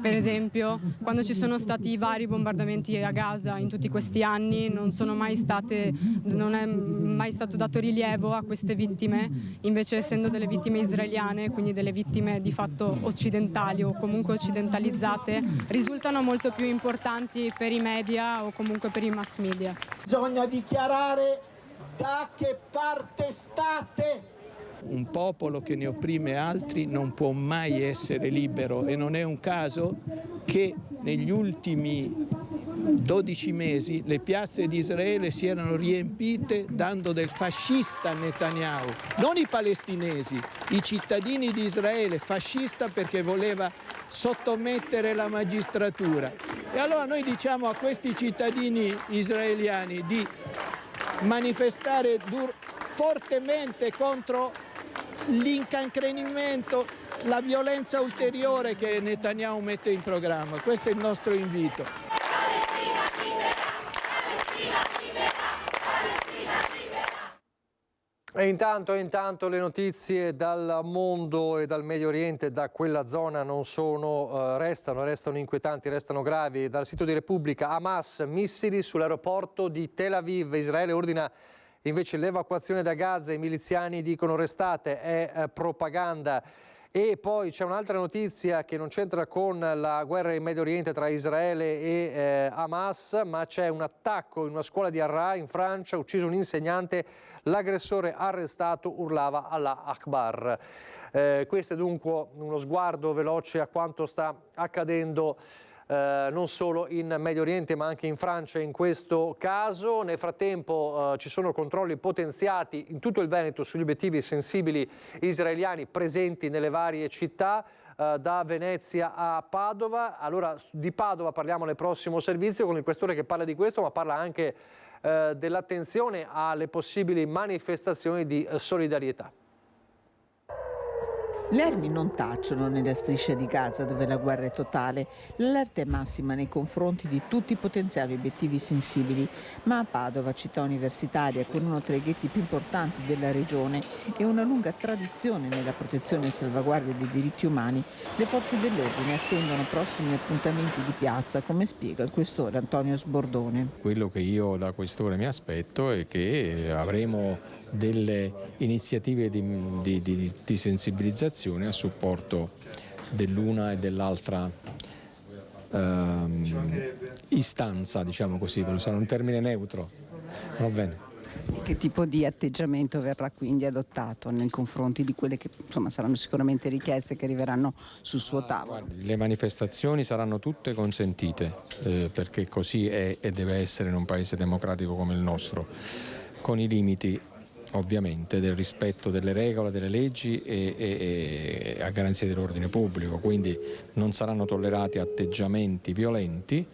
Per esempio, quando ci sono stati i vari bombardamenti a Gaza in tutti questi anni, non è mai stato dato rilievo a queste vittime, invece essendo delle vittime israeliane, quindi delle vittime di fatto occidentali o comunque occidentalizzate, risultano molto più importanti per i media o comunque per i mass media. Bisogna dichiarare da che parte state. Un popolo che ne opprime altri non può mai essere libero, e non è un caso che negli ultimi 12 mesi le piazze di Israele si erano riempite dando del fascista a Netanyahu, non i palestinesi, i cittadini di Israele, fascista perché voleva sottomettere la magistratura. E allora noi diciamo a questi cittadini israeliani di manifestare fortemente contro l'incancrenimento, la violenza ulteriore che Netanyahu mette in programma. Questo è il nostro invito. E intanto le notizie dal mondo e dal Medio Oriente, da quella zona, non sono, restano inquietanti, restano gravi. Dal sito di Repubblica: Hamas, missili sull'aeroporto di Tel Aviv. Israele ordina invece l'evacuazione da Gaza, i miliziani dicono restate, è propaganda. E poi c'è un'altra notizia che non c'entra con la guerra in Medio Oriente tra Israele e Hamas, ma c'è un attacco in una scuola di Arras in Francia, ucciso un insegnante, l'aggressore arrestato urlava Allah Akbar. Questo è dunque uno sguardo veloce a quanto sta accadendo non solo in Medio Oriente ma anche in Francia in questo caso. Nel frattempo ci sono controlli potenziati in tutto il Veneto sugli obiettivi sensibili israeliani presenti nelle varie città, da Venezia a Padova. Allora di Padova parliamo nel prossimo servizio con il questore che parla di questo, ma parla anche dell'attenzione alle possibili manifestazioni di solidarietà. Le armi non tacciono nella striscia di Gaza, dove la guerra è totale. L'allerta è massima nei confronti di tutti i potenziali obiettivi sensibili. Ma a Padova, città universitaria con uno tra i ghetti più importanti della regione e una lunga tradizione nella protezione e salvaguardia dei diritti umani, le forze dell'ordine attendono prossimi appuntamenti di piazza, come spiega il questore Antonio Sbordone. Quello che io da questore mi aspetto è che avremo delle iniziative di sensibilizzazione a supporto dell'una e dell'altra istanza, diciamo così, per usare un termine neutro. Va bene. Che tipo di atteggiamento verrà quindi adottato nei confronti di quelle che insomma saranno sicuramente richieste che arriveranno sul suo tavolo? Guardi, le manifestazioni saranno tutte consentite, perché così è e deve essere in un paese democratico come il nostro, con i limiti ovviamente del rispetto delle regole, delle leggi e a garanzia dell'ordine pubblico, quindi non saranno tollerati atteggiamenti violenti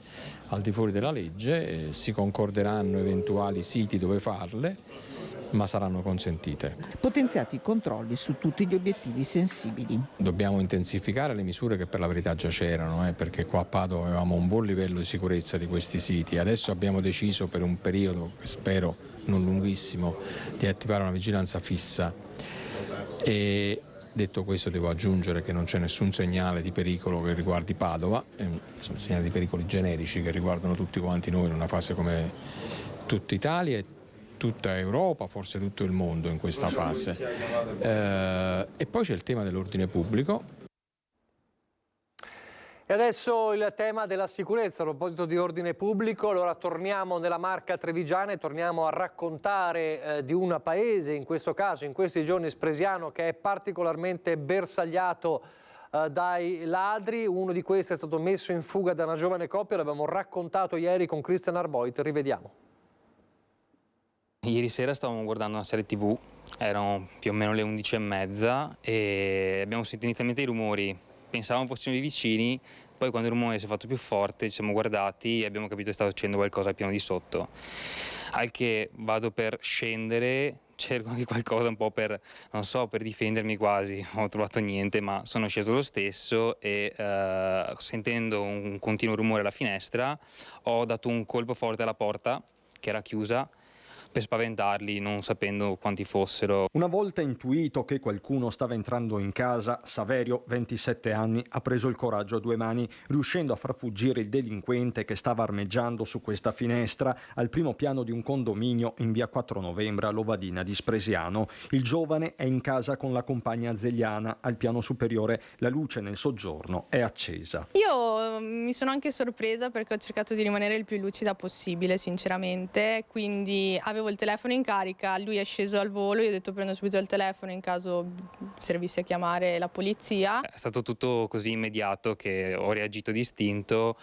al di fuori della legge, si concorderanno eventuali siti dove farle, ma saranno consentite. Potenziati i controlli su tutti gli obiettivi sensibili. Dobbiamo intensificare le misure che per la verità già c'erano, perché qua a Padova avevamo un buon livello di sicurezza di questi siti. Adesso abbiamo deciso per un periodo, spero non lunghissimo, di attivare una vigilanza fissa. E detto questo devo aggiungere che non c'è nessun segnale di pericolo che riguardi Padova, sono segnali di pericoli generici che riguardano tutti quanti noi in una fase come tutta Italia e tutta Europa, forse tutto il mondo in questa fase. E poi c'è il tema dell'ordine pubblico. E adesso il tema della sicurezza. A proposito di ordine pubblico, allora torniamo nella Marca trevigiana e torniamo a raccontare di un paese, in questo caso, in questi giorni Spresiano, che è particolarmente bersagliato dai ladri. Uno di questi è stato messo in fuga da una giovane coppia, l'abbiamo raccontato ieri con Christian Arboit, rivediamo. Ieri sera stavamo guardando una serie TV, erano più o meno le 11:30 e abbiamo sentito inizialmente i rumori, pensavamo fossero i vicini, poi quando il rumore si è fatto più forte ci siamo guardati e abbiamo capito che stava succedendo qualcosa al piano di sotto. Al che vado per scendere, cerco anche qualcosa un po' per, non so, per difendermi quasi, non ho trovato niente, ma sono sceso lo stesso e sentendo un continuo rumore alla finestra ho dato un colpo forte alla porta che era chiusa, per spaventarli, non sapendo quanti fossero. Una volta intuito che qualcuno stava entrando in casa, Saverio, 27 anni, ha preso il coraggio a due mani, riuscendo a far fuggire il delinquente che stava armeggiando su questa finestra al primo piano di un condominio in via 4 novembre a Lovadina di Spresiano. Il giovane è in casa con la compagna Zegliana. Al piano superiore la luce nel soggiorno è accesa. Io mi sono anche sorpresa perché ho cercato di rimanere il più lucida possibile, sinceramente, quindi avevo il telefono in carica, lui è sceso al volo, io ho detto prendo subito il telefono in caso servisse a chiamare la polizia. È stato tutto così immediato che ho reagito distinto.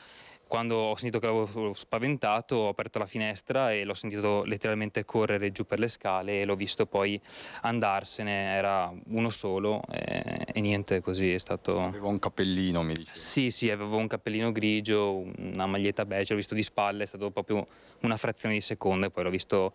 Quando ho sentito che l'avevo spaventato ho aperto la finestra e l'ho sentito letteralmente correre giù per le scale e l'ho visto poi andarsene, era uno solo e niente, così è stato. Aveva un cappellino, mi dice. Sì, avevo un cappellino grigio, una maglietta beige, l'ho visto di spalle, è stato proprio una frazione di secondo e poi l'ho visto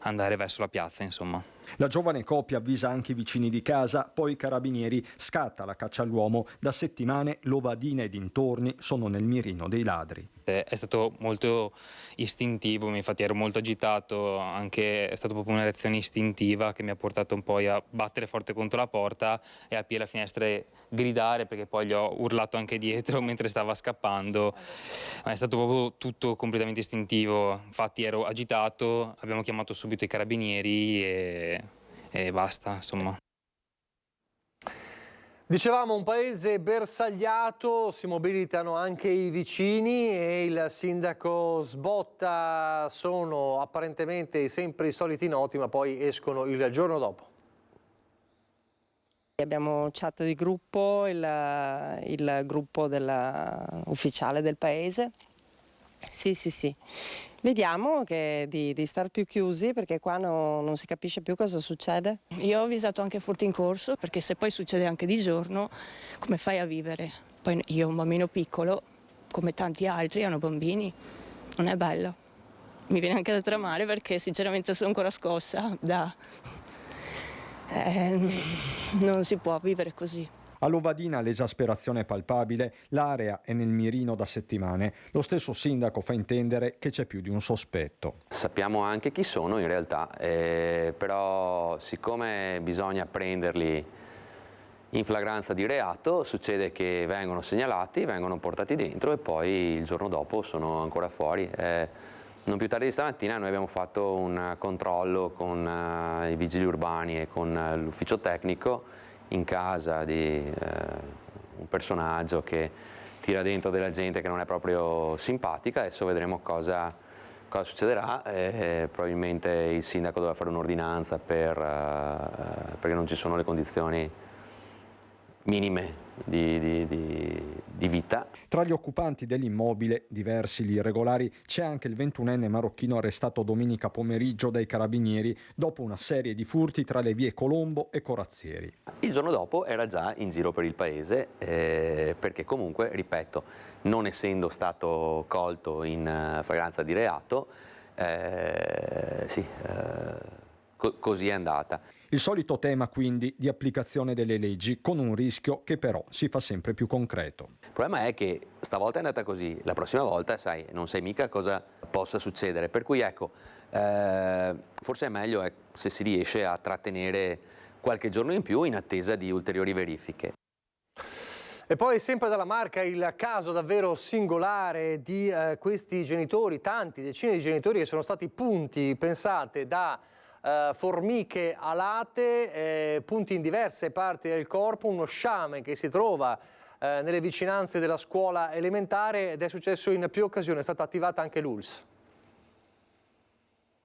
andare verso la piazza, insomma. La giovane coppia avvisa anche i vicini di casa, poi i carabinieri, scatta la caccia all'uomo. Da settimane Lovadina e dintorni sono nel mirino dei ladri. È stato molto istintivo, infatti ero molto agitato, anche è stata proprio una reazione istintiva che mi ha portato un po' a battere forte contro la porta e aprire la finestra e gridare, perché poi gli ho urlato anche dietro mentre stava scappando. Ma è stato proprio tutto completamente istintivo, infatti ero agitato, abbiamo chiamato subito i carabinieri e basta, insomma. Dicevamo un paese bersagliato, si mobilitano anche i vicini e il sindaco sbotta, sono apparentemente sempre i soliti noti ma poi escono il giorno dopo. Abbiamo chat di gruppo, il gruppo ufficiale del paese. Sì. Vediamo di star più chiusi perché qua non si capisce più cosa succede. Io ho avvisato anche furti in corso perché se poi succede anche di giorno come fai a vivere? Poi io ho un bambino piccolo, come tanti altri hanno bambini, non è bello. Mi viene anche da tremare perché sinceramente sono ancora scossa non si può vivere così. A Lovadina l'esasperazione è palpabile, l'area è nel mirino da settimane. Lo stesso sindaco fa intendere che c'è più di un sospetto. Sappiamo anche chi sono in realtà, però siccome bisogna prenderli in flagranza di reato, succede che vengono segnalati, vengono portati dentro e poi il giorno dopo sono ancora fuori. Non più tardi di stamattina noi abbiamo fatto un controllo con i vigili urbani e con l'ufficio tecnico in casa di un personaggio che tira dentro della gente che non è proprio simpatica. Adesso vedremo cosa succederà. Probabilmente il sindaco dovrà fare un'ordinanza perché non ci sono le condizioni minime di vita. Tra gli occupanti dell'immobile, diversi gli irregolari, c'è anche il 21enne marocchino arrestato domenica pomeriggio dai carabinieri dopo una serie di furti tra le vie Colombo e Corazzieri. Il giorno dopo era già in giro per il paese perché comunque, ripeto, non essendo stato colto in flagranza di reato, così è andata. Il solito tema quindi di applicazione delle leggi, con un rischio che però si fa sempre più concreto. Il problema è che stavolta è andata così, la prossima volta non sai mica cosa possa succedere, per cui ecco, forse è meglio se si riesce a trattenere qualche giorno in più in attesa di ulteriori verifiche. E poi sempre dalla Marca il caso davvero singolare di questi genitori, tanti, decine di genitori che sono stati punti, pensate, da formiche alate, punti in diverse parti del corpo, uno sciame che si trova nelle vicinanze della scuola elementare ed è successo in più occasioni, è stata attivata anche l'ULSS.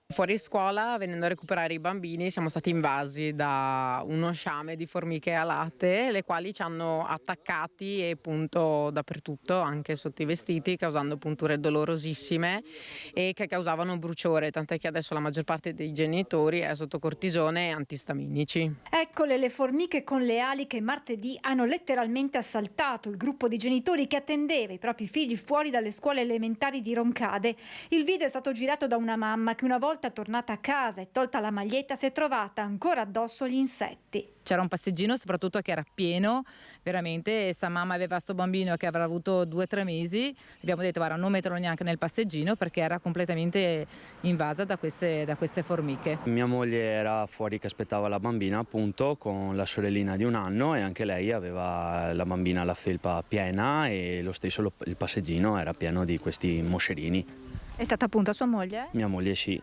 Fuori scuola, venendo a recuperare i bambini, siamo stati invasi da uno sciame di formiche alate, le quali ci hanno attaccati e punto dappertutto, anche sotto i vestiti, causando punture dolorosissime e che causavano bruciore, tant'è che adesso la maggior parte dei genitori è sotto cortisone e antistaminici. Eccole le formiche con le ali che martedì hanno letteralmente assaltato il gruppo di genitori che attendeva i propri figli fuori dalle scuole elementari di Roncade. Il video è stato girato da una mamma che una volta tornata a casa e tolta la maglietta si è trovata ancora addosso gli insetti. C'era un passeggino soprattutto che era pieno, veramente, sta mamma aveva sto bambino che avrà avuto 2-3 mesi, abbiamo detto guarda non metterlo neanche nel passeggino perché era completamente invasa da queste formiche. Mia moglie era fuori che aspettava la bambina appunto con la sorellina di 1 anno e anche lei aveva la bambina alla felpa piena e lo stesso il passeggino era pieno di questi moscerini. È stata appunto sua moglie? Mia moglie sì.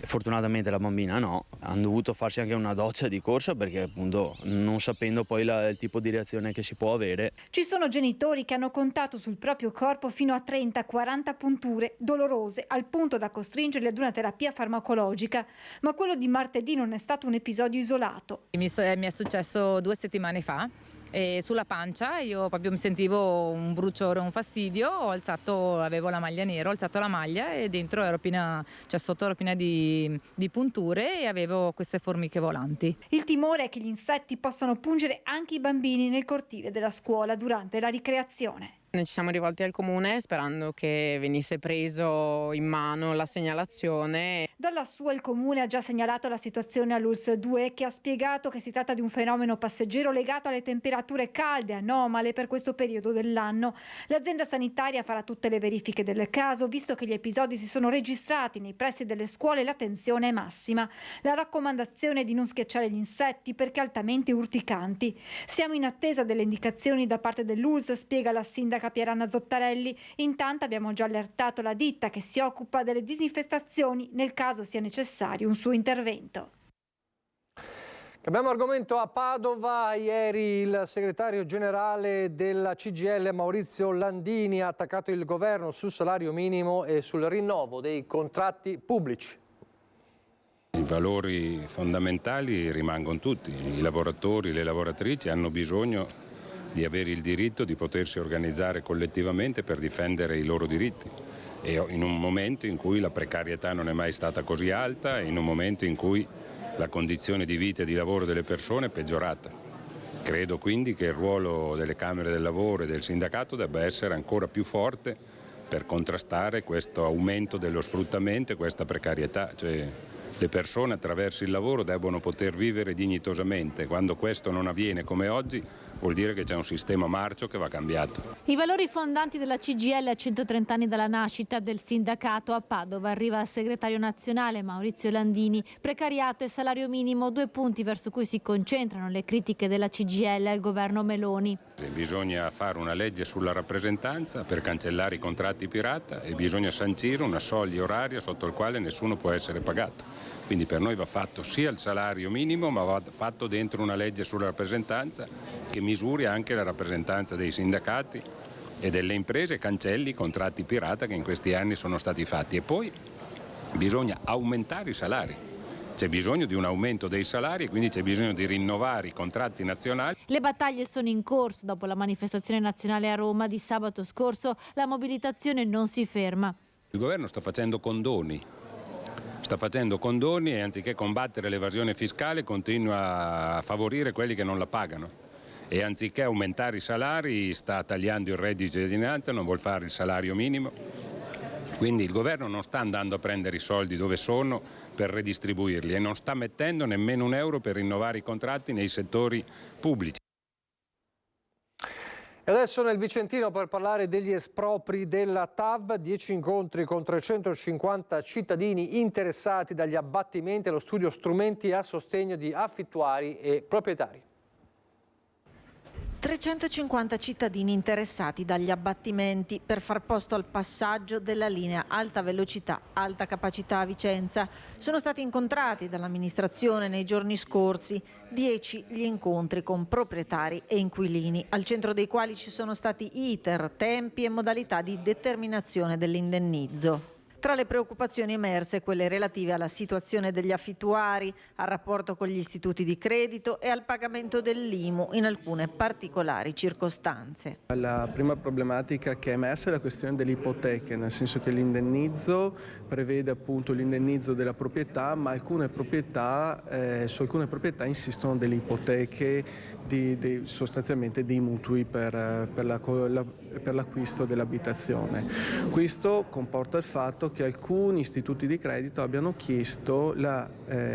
Fortunatamente la bambina no, hanno dovuto farsi anche una doccia di corsa perché appunto non sapendo poi il tipo di reazione che si può avere. Ci sono genitori che hanno contato sul proprio corpo fino a 30-40 punture dolorose al punto da costringerli ad una terapia farmacologica, ma quello di martedì non è stato un episodio isolato. Mi è successo 2 settimane fa. E sulla pancia io proprio mi sentivo un bruciore, un fastidio, avevo la maglia nera, ho alzato la maglia e dentro sotto ero piena di punture e avevo queste formiche volanti. Il timore è che gli insetti possano pungere anche i bambini nel cortile della scuola durante la ricreazione. Noi ci siamo rivolti al comune sperando che venisse preso in mano la segnalazione. Dalla sua il comune ha già segnalato la situazione all'ULSS 2, che ha spiegato che si tratta di un fenomeno passeggero legato alle temperature calde anomale per questo periodo dell'anno. L'azienda sanitaria farà tutte le verifiche del caso, visto che gli episodi si sono registrati nei pressi delle scuole e l'attenzione è massima. La raccomandazione è di non schiacciare gli insetti perché altamente urticanti. Siamo in attesa delle indicazioni da parte dell'ULSS, spiega la sindaca Pieranna Zottarelli. Intanto abbiamo già allertato la ditta che si occupa delle disinfestazioni nel caso sia necessario un suo intervento. Cambiamo argomento a Padova. Ieri il segretario generale della CGIL Maurizio Landini ha attaccato il governo sul salario minimo e sul rinnovo dei contratti pubblici. I valori fondamentali rimangono tutti. I lavoratori e le lavoratrici hanno bisogno di avere il diritto di potersi organizzare collettivamente per difendere i loro diritti. E in un momento in cui la precarietà non è mai stata così alta e in un momento in cui la condizione di vita e di lavoro delle persone è peggiorata. Credo quindi che il ruolo delle Camere del Lavoro e del sindacato debba essere ancora più forte per contrastare questo aumento dello sfruttamento e questa precarietà. Cioè, le persone attraverso il lavoro debbono poter vivere dignitosamente. Quando questo non avviene come oggi vuol dire che c'è un sistema marcio che va cambiato. I valori fondanti della CGIL a 130 anni dalla nascita del sindacato. A Padova arriva il segretario nazionale Maurizio Landini. Precariato e salario minimo, 2 punti verso cui si concentrano le critiche della CGIL al governo Meloni. Bisogna fare una legge sulla rappresentanza per cancellare i contratti pirata e bisogna sancire una soglia oraria sotto il quale nessuno può essere pagato. Quindi per noi va fatto sia il salario minimo, ma va fatto dentro una legge sulla rappresentanza che misuri anche la rappresentanza dei sindacati e delle imprese, cancelli i contratti pirata che in questi anni sono stati fatti. E poi bisogna aumentare i salari. C'è bisogno di un aumento dei salari e quindi c'è bisogno di rinnovare i contratti nazionali. Le battaglie sono in corso. Dopo la manifestazione nazionale a Roma di sabato scorso, la mobilitazione non si ferma. Il governo sta facendo condoni e anziché combattere l'evasione fiscale continua a favorire quelli che non la pagano e anziché aumentare i salari sta tagliando il reddito di cittadinanza, non vuol fare il salario minimo. Quindi il governo non sta andando a prendere i soldi dove sono per redistribuirli e non sta mettendo nemmeno un euro per rinnovare i contratti nei settori pubblici. E adesso nel Vicentino per parlare degli espropri della TAV, 10 incontri con 350 cittadini interessati dagli abbattimenti allo studio strumenti a sostegno di affittuari e proprietari. 350 cittadini interessati dagli abbattimenti per far posto al passaggio della linea alta velocità, alta capacità a Vicenza. Sono stati incontrati dall'amministrazione nei giorni scorsi 10 gli incontri con proprietari e inquilini, al centro dei quali ci sono stati iter, tempi e modalità di determinazione dell'indennizzo. Tra le preoccupazioni emerse quelle relative alla situazione degli affittuari, al rapporto con gli istituti di credito e al pagamento dell'IMU in alcune particolari circostanze. La prima problematica che è emersa è la questione delle ipoteche, nel senso che l'indennizzo prevede appunto l'indennizzo della proprietà, ma su alcune proprietà insistono delle ipoteche, sostanzialmente dei mutui per l'acquisto dell'abitazione. Questo comporta il fatto che alcuni istituti di credito abbiano chiesto la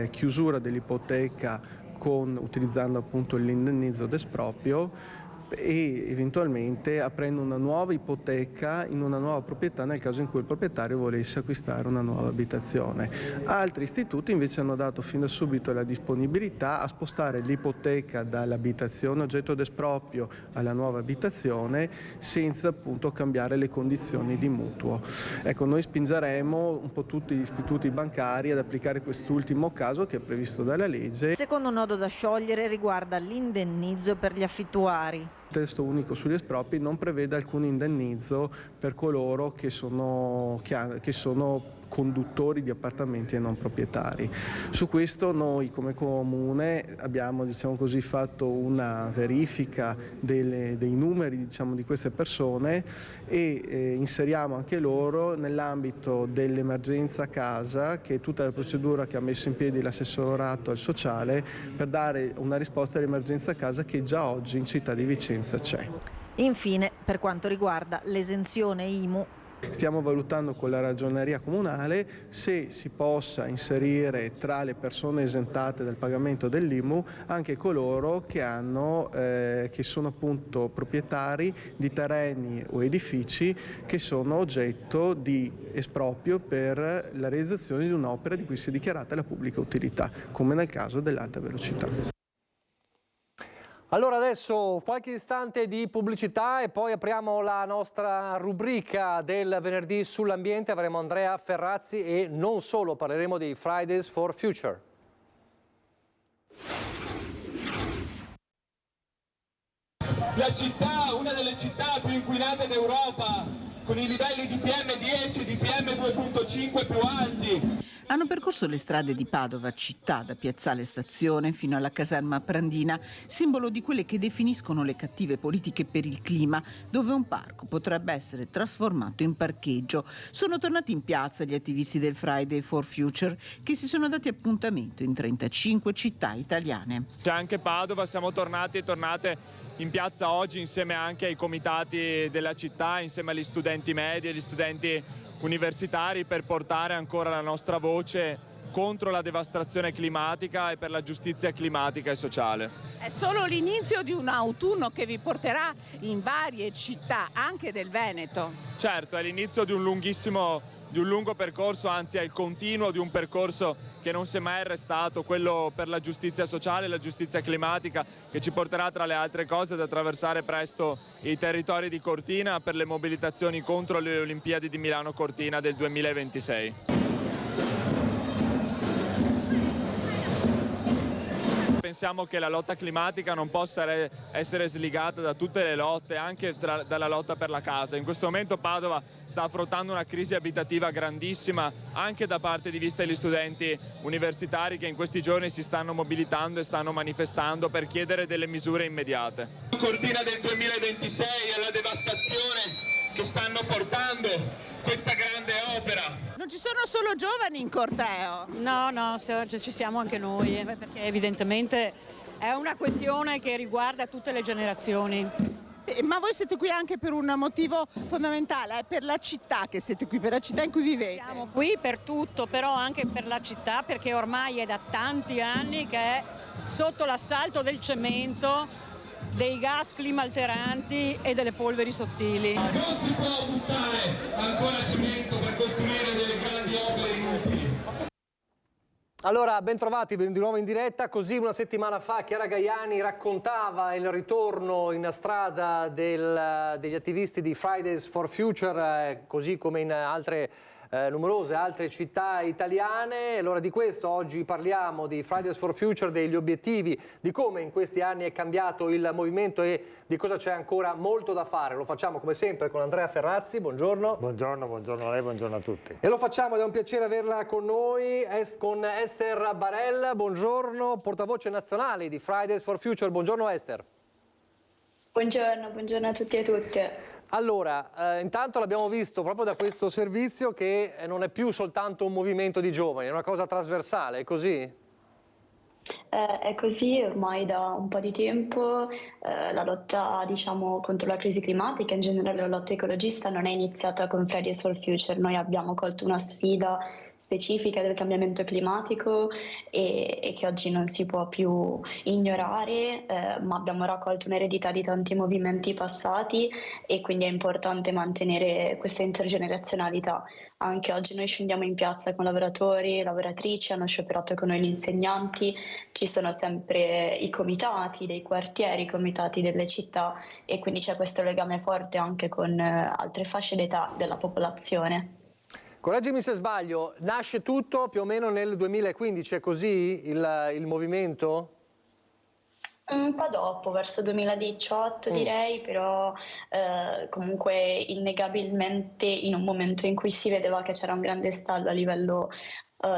chiusura dell'ipoteca utilizzando appunto l'indennizzo d'esproprio e eventualmente aprendo una nuova ipoteca in una nuova proprietà nel caso in cui il proprietario volesse acquistare una nuova abitazione. Altri istituti invece hanno dato fin da subito la disponibilità a spostare l'ipoteca dall'abitazione oggetto d'esproprio alla nuova abitazione senza appunto cambiare le condizioni di mutuo. Ecco, noi spingeremo un po' tutti gli istituti bancari ad applicare quest'ultimo caso che è previsto dalla legge. Il secondo nodo da sciogliere riguarda l'indennizzo per gli affittuari. Il testo unico sugli espropri non prevede alcun indennizzo per coloro che sono conduttori di appartamenti e non proprietari. Su questo noi come Comune abbiamo fatto una verifica dei numeri di queste persone e inseriamo anche loro nell'ambito dell'emergenza casa, che è tutta la procedura che ha messo in piedi l'assessorato al sociale per dare una risposta all'emergenza casa che già oggi in città di Vicenza c'è. Infine, per quanto riguarda l'esenzione IMU, stiamo valutando con la Ragioneria Comunale se si possa inserire tra le persone esentate dal pagamento dell'IMU anche coloro che sono appunto proprietari di terreni o edifici che sono oggetto di esproprio per la realizzazione di un'opera di cui si è dichiarata la pubblica utilità, come nel caso dell'alta velocità. Allora adesso qualche istante di pubblicità e poi apriamo la nostra rubrica del venerdì sull'ambiente. Avremo Andrea Ferrazzi e non solo, parleremo di Fridays for Future. La città, una delle città più inquinate d'Europa, con i livelli di PM10 e di PM2.5 più alti. Hanno percorso le strade di Padova, città, da Piazzale Stazione fino alla caserma Prandina, simbolo di quelle che definiscono le cattive politiche per il clima, dove un parco potrebbe essere trasformato in parcheggio. Sono tornati in piazza gli attivisti del Friday for Future, che si sono dati appuntamento in 35 città italiane. C'è anche Padova, siamo tornati e tornate in piazza oggi insieme anche ai comitati della città, insieme agli studenti medi e agli studenti universitari, per portare ancora la nostra voce contro la devastazione climatica e per la giustizia climatica e sociale. È solo l'inizio di un autunno che vi porterà in varie città, anche del Veneto. Certo, è l'inizio di un lungo percorso, anzi è il continuo di un percorso che non si è mai arrestato, quello per la giustizia sociale e la giustizia climatica, che ci porterà tra le altre cose ad attraversare presto i territori di Cortina per le mobilitazioni contro le Olimpiadi di Milano Cortina del 2026. Pensiamo che la lotta climatica non possa essere slegata da tutte le lotte, anche dalla lotta per la casa. In questo momento Padova sta affrontando una crisi abitativa grandissima, anche da parte di vista degli studenti universitari che in questi giorni si stanno mobilitando e stanno manifestando per chiedere delle misure immediate. Cortina del 2026 è la devastazione che stanno portando questa grande opera. Non ci sono solo giovani in corteo? No, ci siamo anche noi, perché evidentemente è una questione che riguarda tutte le generazioni. Ma voi siete qui anche per un motivo fondamentale, è per la città che siete qui, per la città in cui vivete? Siamo qui per tutto, però anche per la città, perché ormai è da tanti anni che è sotto l'assalto del cemento, dei gas climalteranti e delle polveri sottili. Non si può buttare ancora cemento per costruire delle grandi opere inutili. Allora, ben trovati di nuovo in diretta. Così una settimana fa Chiara Gaiani raccontava il ritorno in strada degli attivisti di Fridays for Future, così come in numerose altre città italiane. Allora di questo oggi parliamo, di Fridays for Future, degli obiettivi, di come in questi anni è cambiato il movimento e di cosa c'è ancora molto da fare. Lo facciamo come sempre con Andrea Ferrazzi, buongiorno. Buongiorno a lei, buongiorno a tutti. E lo facciamo ed è un piacere averla con noi, con Esther Barel, buongiorno, portavoce nazionale di Fridays for Future. Buongiorno Esther. Buongiorno a tutti e a tutte. Allora, intanto l'abbiamo visto proprio da questo servizio che non è più soltanto un movimento di giovani, è una cosa trasversale, è così? È così ormai da un po' di tempo. La lotta, contro la crisi climatica, in generale la lotta ecologista, non è iniziata con Fridays for Future. Noi abbiamo colto una sfida specifica del cambiamento climatico e che oggi non si può più ignorare, ma abbiamo raccolto un'eredità di tanti movimenti passati e quindi è importante mantenere questa intergenerazionalità. Anche oggi noi scendiamo in piazza con lavoratori, lavoratrici, hanno scioperato con noi gli insegnanti, ci sono sempre i comitati dei quartieri, i comitati delle città e quindi c'è questo legame forte anche con altre fasce d'età della popolazione. Correggimi se sbaglio, nasce tutto più o meno nel 2015, è così il movimento? Un po' dopo, verso 2018 direi, però comunque innegabilmente in un momento in cui si vedeva che c'era un grande stallo a livello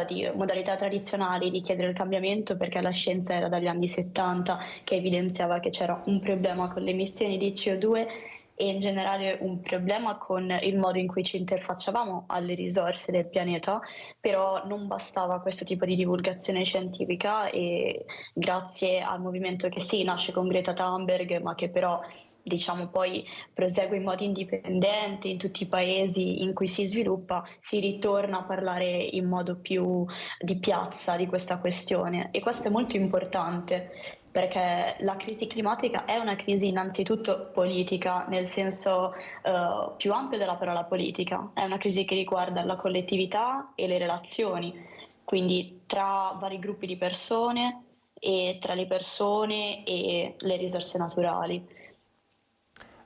di modalità tradizionali di chiedere il cambiamento, perché la scienza era dagli anni 70 che evidenziava che c'era un problema con le emissioni di CO2 e in generale un problema con il modo in cui ci interfacciavamo alle risorse del pianeta, però non bastava questo tipo di divulgazione scientifica e grazie al movimento che sì, nasce con Greta Thunberg, ma che però diciamo poi prosegue in modo indipendente in tutti i paesi in cui si sviluppa, si ritorna a parlare in modo più di piazza di questa questione, e questo è molto importante perché la crisi climatica è una crisi innanzitutto politica, nel senso più ampio della parola politica, è una crisi che riguarda la collettività e le relazioni, quindi tra vari gruppi di persone e tra le persone e le risorse naturali.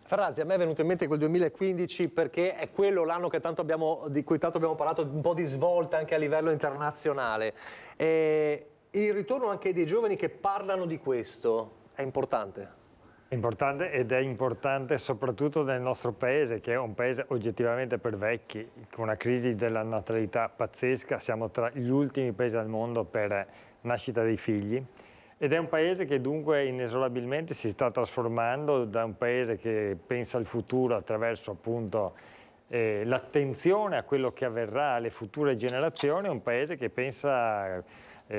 Ferrazzi, a me è venuto in mente quel 2015 perché è quello l'anno di cui tanto abbiamo parlato, un po' di svolta anche a livello internazionale. Il ritorno anche dei giovani che parlano di questo è importante? È importante, ed è importante soprattutto nel nostro paese, che è un paese oggettivamente per vecchi, con una crisi della natalità pazzesca. Siamo tra gli ultimi paesi al mondo per nascita dei figli. Ed è un paese che dunque inesorabilmente si sta trasformando da un paese che pensa al futuro attraverso appunto l'attenzione a quello che avverrà alle future generazioni, a un paese che pensa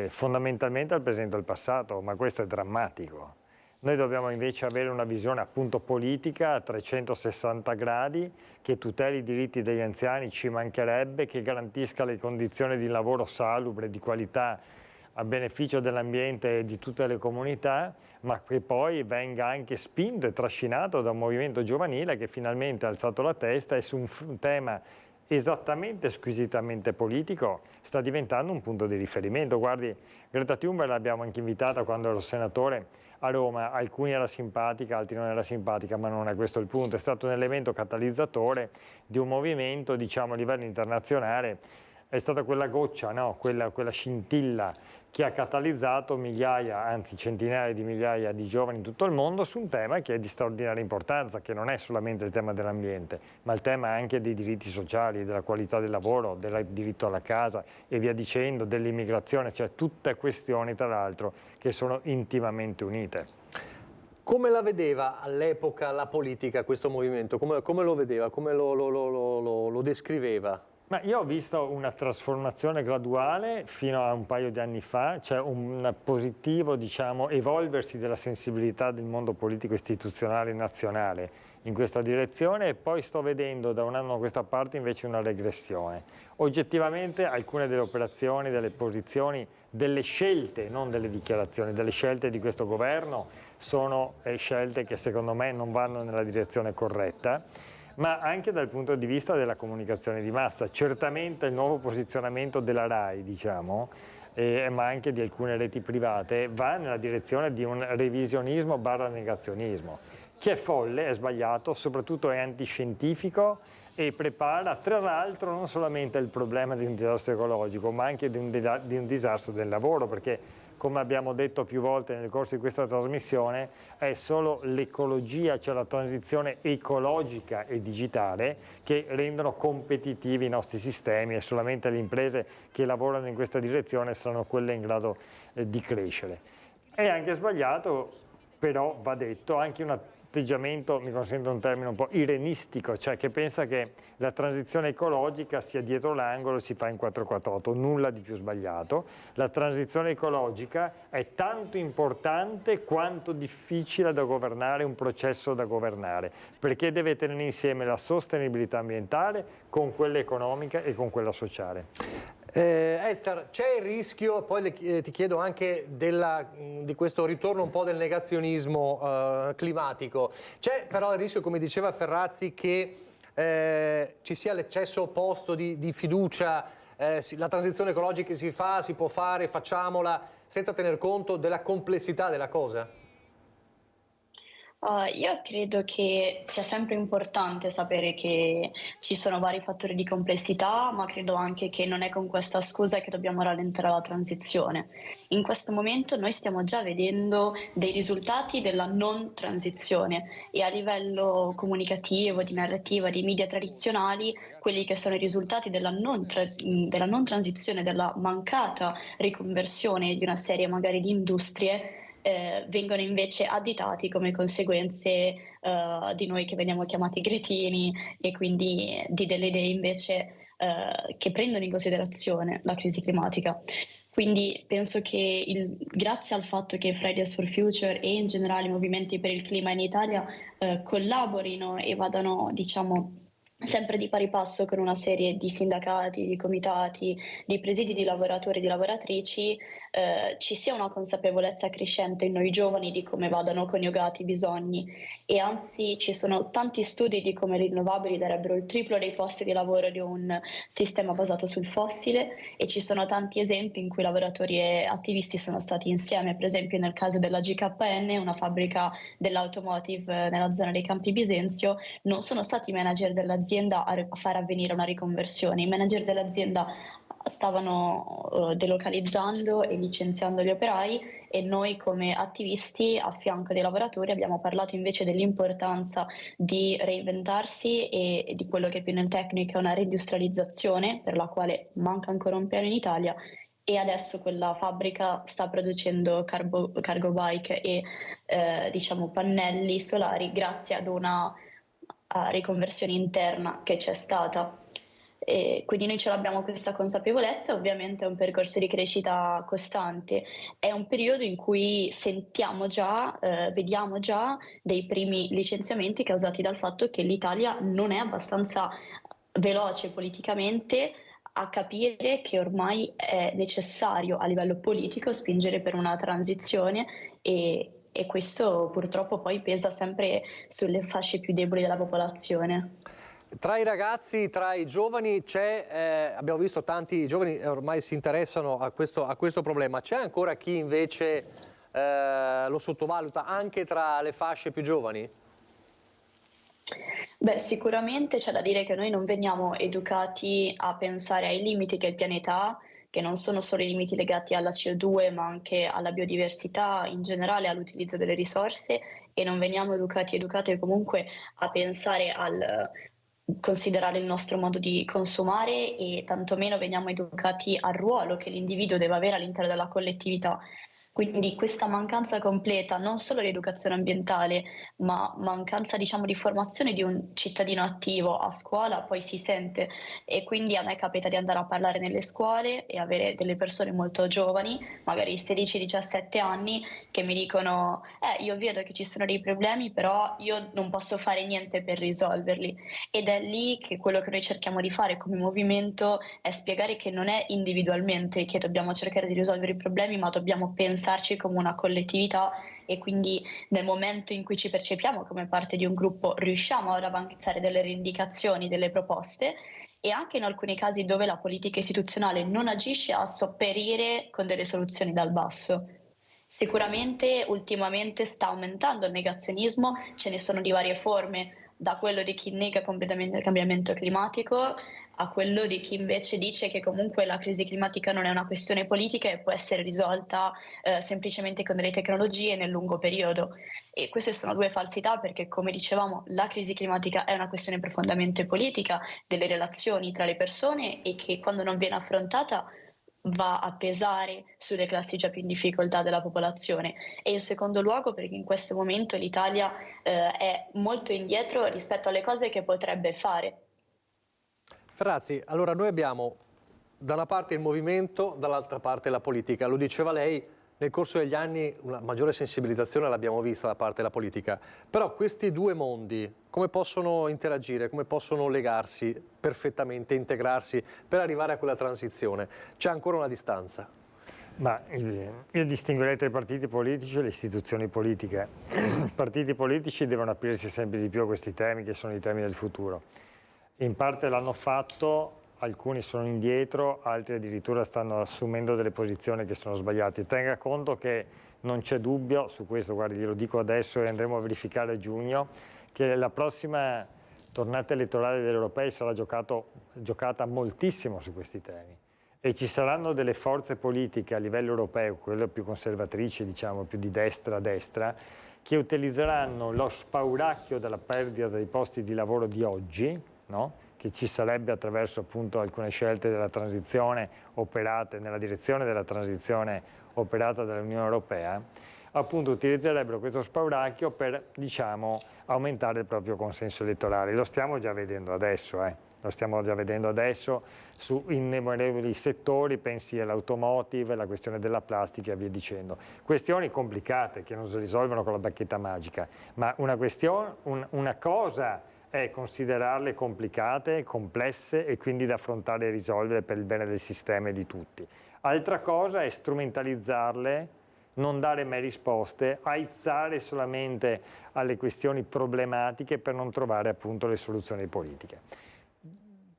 fondamentalmente al presente e al passato, ma questo è drammatico. Noi dobbiamo invece avere una visione appunto politica a 360 gradi, che tuteli i diritti degli anziani, ci mancherebbe, che garantisca le condizioni di lavoro salubre, di qualità, a beneficio dell'ambiente e di tutte le comunità, ma che poi venga anche spinto e trascinato da un movimento giovanile che finalmente ha alzato la testa e su un tema esattamente squisitamente politico sta diventando un punto di riferimento. Guardi, Greta Thunberg l'abbiamo anche invitata quando ero senatore a Roma, alcuni era simpatica, altri non era simpatica, ma non è questo il punto, è stato un elemento catalizzatore di un movimento, diciamo, a livello internazionale. È stata quella goccia, no? quella scintilla che ha catalizzato migliaia, anzi centinaia di migliaia di giovani in tutto il mondo su un tema che è di straordinaria importanza, che non è solamente il tema dell'ambiente, ma il tema anche dei diritti sociali, della qualità del lavoro, del diritto alla casa e via dicendo, dell'immigrazione, cioè tutte questioni tra l'altro che sono intimamente unite. Come la vedeva all'epoca la politica questo movimento? Come lo vedeva? Come lo descriveva? Ma io ho visto una trasformazione graduale fino a un paio di anni fa, cioè un positivo, diciamo, evolversi della sensibilità del mondo politico istituzionale nazionale in questa direzione, e poi sto vedendo da un anno a questa parte invece una regressione. Oggettivamente alcune delle operazioni, delle posizioni, delle scelte, non delle dichiarazioni, delle scelte di questo governo sono scelte che secondo me non vanno nella direzione corretta, ma anche dal punto di vista della comunicazione di massa. Certamente il nuovo posizionamento della RAI, diciamo, ma anche di alcune reti private, va nella direzione di un revisionismo barra negazionismo, che è folle, è sbagliato, soprattutto è antiscientifico e prepara tra l'altro non solamente il problema di un disastro ecologico, ma anche di un disastro del lavoro, perché come abbiamo detto più volte nel corso di questa trasmissione, è solo l'ecologia, cioè la transizione ecologica e digitale, che rendono competitivi i nostri sistemi, e solamente le imprese che lavorano in questa direzione saranno quelle in grado di crescere. È anche sbagliato, però va detto, anche un atteggiamento, mi consento un termine un po' irenistico, cioè che pensa che la transizione ecologica sia dietro l'angolo e si fa in 448, nulla di più sbagliato. La transizione ecologica è tanto importante quanto difficile da governare, un processo da governare, perché deve tenere insieme la sostenibilità ambientale con quella economica e con quella sociale. Esther, c'è il rischio, poi ti chiedo anche di questo ritorno un po' del negazionismo climatico, c'è però il rischio, come diceva Ferrazzi, che ci sia l'eccesso opposto di fiducia, la transizione ecologica si può fare, facciamola, senza tener conto della complessità della cosa? Io credo che sia sempre importante sapere che ci sono vari fattori di complessità, ma credo anche che non è con questa scusa che dobbiamo rallentare la transizione. In questo momento noi stiamo già vedendo dei risultati della non transizione, e a livello comunicativo, di narrativa, di media tradizionali, quelli che sono i risultati della non transizione, della mancata riconversione di una serie magari di industrie, vengono invece additati come conseguenze di noi che veniamo chiamati cretini e quindi di delle idee invece che prendono in considerazione la crisi climatica. Quindi penso che grazie al fatto che Fridays for Future e in generale i movimenti per il clima in Italia collaborino e vadano, diciamo, sempre di pari passo con una serie di sindacati, di comitati, di presidi di lavoratori e di lavoratrici, ci sia una consapevolezza crescente in noi giovani di come vadano coniugati i bisogni, e anzi ci sono tanti studi di come le rinnovabili darebbero il triplo dei posti di lavoro di un sistema basato sul fossile, e ci sono tanti esempi in cui lavoratori e attivisti sono stati insieme, per esempio nel caso della GKN, una fabbrica dell'automotive nella zona dei Campi Bisenzio, non sono stati i manager dell'azienda a far avvenire una riconversione. I manager dell'azienda stavano delocalizzando e licenziando gli operai, e noi come attivisti a fianco dei lavoratori abbiamo parlato invece dell'importanza di reinventarsi e di quello che più nel tecnico è una reindustrializzazione, per la quale manca ancora un piano in Italia. E adesso quella fabbrica sta producendo cargo bike e diciamo pannelli solari grazie ad una riconversione interna che c'è stata. E quindi noi ce l'abbiamo questa consapevolezza. Ovviamente è un percorso di crescita costante, è un periodo in cui sentiamo già, vediamo già dei primi licenziamenti causati dal fatto che l'Italia non è abbastanza veloce politicamente a capire che ormai è necessario a livello politico spingere per una transizione, e questo purtroppo poi pesa sempre sulle fasce più deboli della popolazione. Tra i ragazzi, tra i giovani abbiamo visto tanti giovani ormai si interessano a questo problema. C'è ancora chi invece lo sottovaluta anche tra le fasce più giovani? Beh, sicuramente c'è da dire che noi non veniamo educati a pensare ai limiti che il pianeta ha, che non sono solo i limiti legati alla CO2 ma anche alla biodiversità, in generale all'utilizzo delle risorse, e non veniamo educate comunque a pensare al considerare il nostro modo di consumare, e tantomeno veniamo educati al ruolo che l'individuo deve avere all'interno della collettività. Quindi questa mancanza completa non solo di educazione ambientale, ma mancanza, diciamo, di formazione di un cittadino attivo a scuola poi si sente, e quindi a me capita di andare a parlare nelle scuole e avere delle persone molto giovani, magari 16-17 anni, che mi dicono io vedo che ci sono dei problemi, però io non posso fare niente per risolverli. Ed è lì che quello che noi cerchiamo di fare come movimento è spiegare che non è individualmente che dobbiamo cercare di risolvere i problemi, ma dobbiamo pensarci come una collettività, e quindi nel momento in cui ci percepiamo come parte di un gruppo riusciamo ad avanzare delle rivendicazioni, delle proposte, e anche in alcuni casi dove la politica istituzionale non agisce a sopperire con delle soluzioni dal basso. Sicuramente ultimamente sta aumentando il negazionismo, ce ne sono di varie forme, da quello di chi nega completamente il cambiamento climatico a quello di chi invece dice che comunque la crisi climatica non è una questione politica e può essere risolta semplicemente con delle tecnologie nel lungo periodo. E queste sono due falsità, perché come dicevamo la crisi climatica è una questione profondamente politica delle relazioni tra le persone, e che quando non viene affrontata va a pesare sulle classi già più in difficoltà della popolazione. E in secondo luogo perché in questo momento l'Italia è molto indietro rispetto alle cose che potrebbe fare. Ferrazzi, allora noi abbiamo da una parte il movimento, dall'altra parte la politica. Lo diceva lei, nel corso degli anni una maggiore sensibilizzazione l'abbiamo vista da parte della politica. Però questi due mondi come possono interagire, come possono legarsi perfettamente, integrarsi per arrivare a quella transizione? C'è ancora una distanza? Ma io distinguerei tra i partiti politici e le istituzioni politiche. I partiti politici devono aprirsi sempre di più a questi temi, che sono i temi del futuro. In parte l'hanno fatto, alcuni sono indietro, altri addirittura stanno assumendo delle posizioni che sono sbagliate. Tenga conto che non c'è dubbio su questo, guardi, glielo dico adesso e andremo a verificare a giugno, che la prossima tornata elettorale degli europei sarà giocata moltissimo su questi temi. E ci saranno delle forze politiche a livello europeo, quelle più conservatrici, diciamo, più di destra, che utilizzeranno lo spauracchio della perdita dei posti di lavoro di oggi, no? Che ci sarebbe attraverso appunto alcune scelte della transizione operate nella direzione della transizione operata dall'Unione Europea, appunto utilizzerebbero questo spauracchio per, diciamo, aumentare il proprio consenso elettorale. Lo stiamo già vedendo adesso, Lo stiamo già vedendo adesso su innumerevoli settori, pensi all'automotive, alla questione della plastica e via dicendo. Questioni complicate che non si risolvono con la bacchetta magica, ma una cosa è considerarle complicate, complesse e quindi da affrontare e risolvere per il bene del sistema e di tutti. Altra cosa è strumentalizzarle, non dare mai risposte, aizzare solamente alle questioni problematiche per non trovare appunto le soluzioni politiche.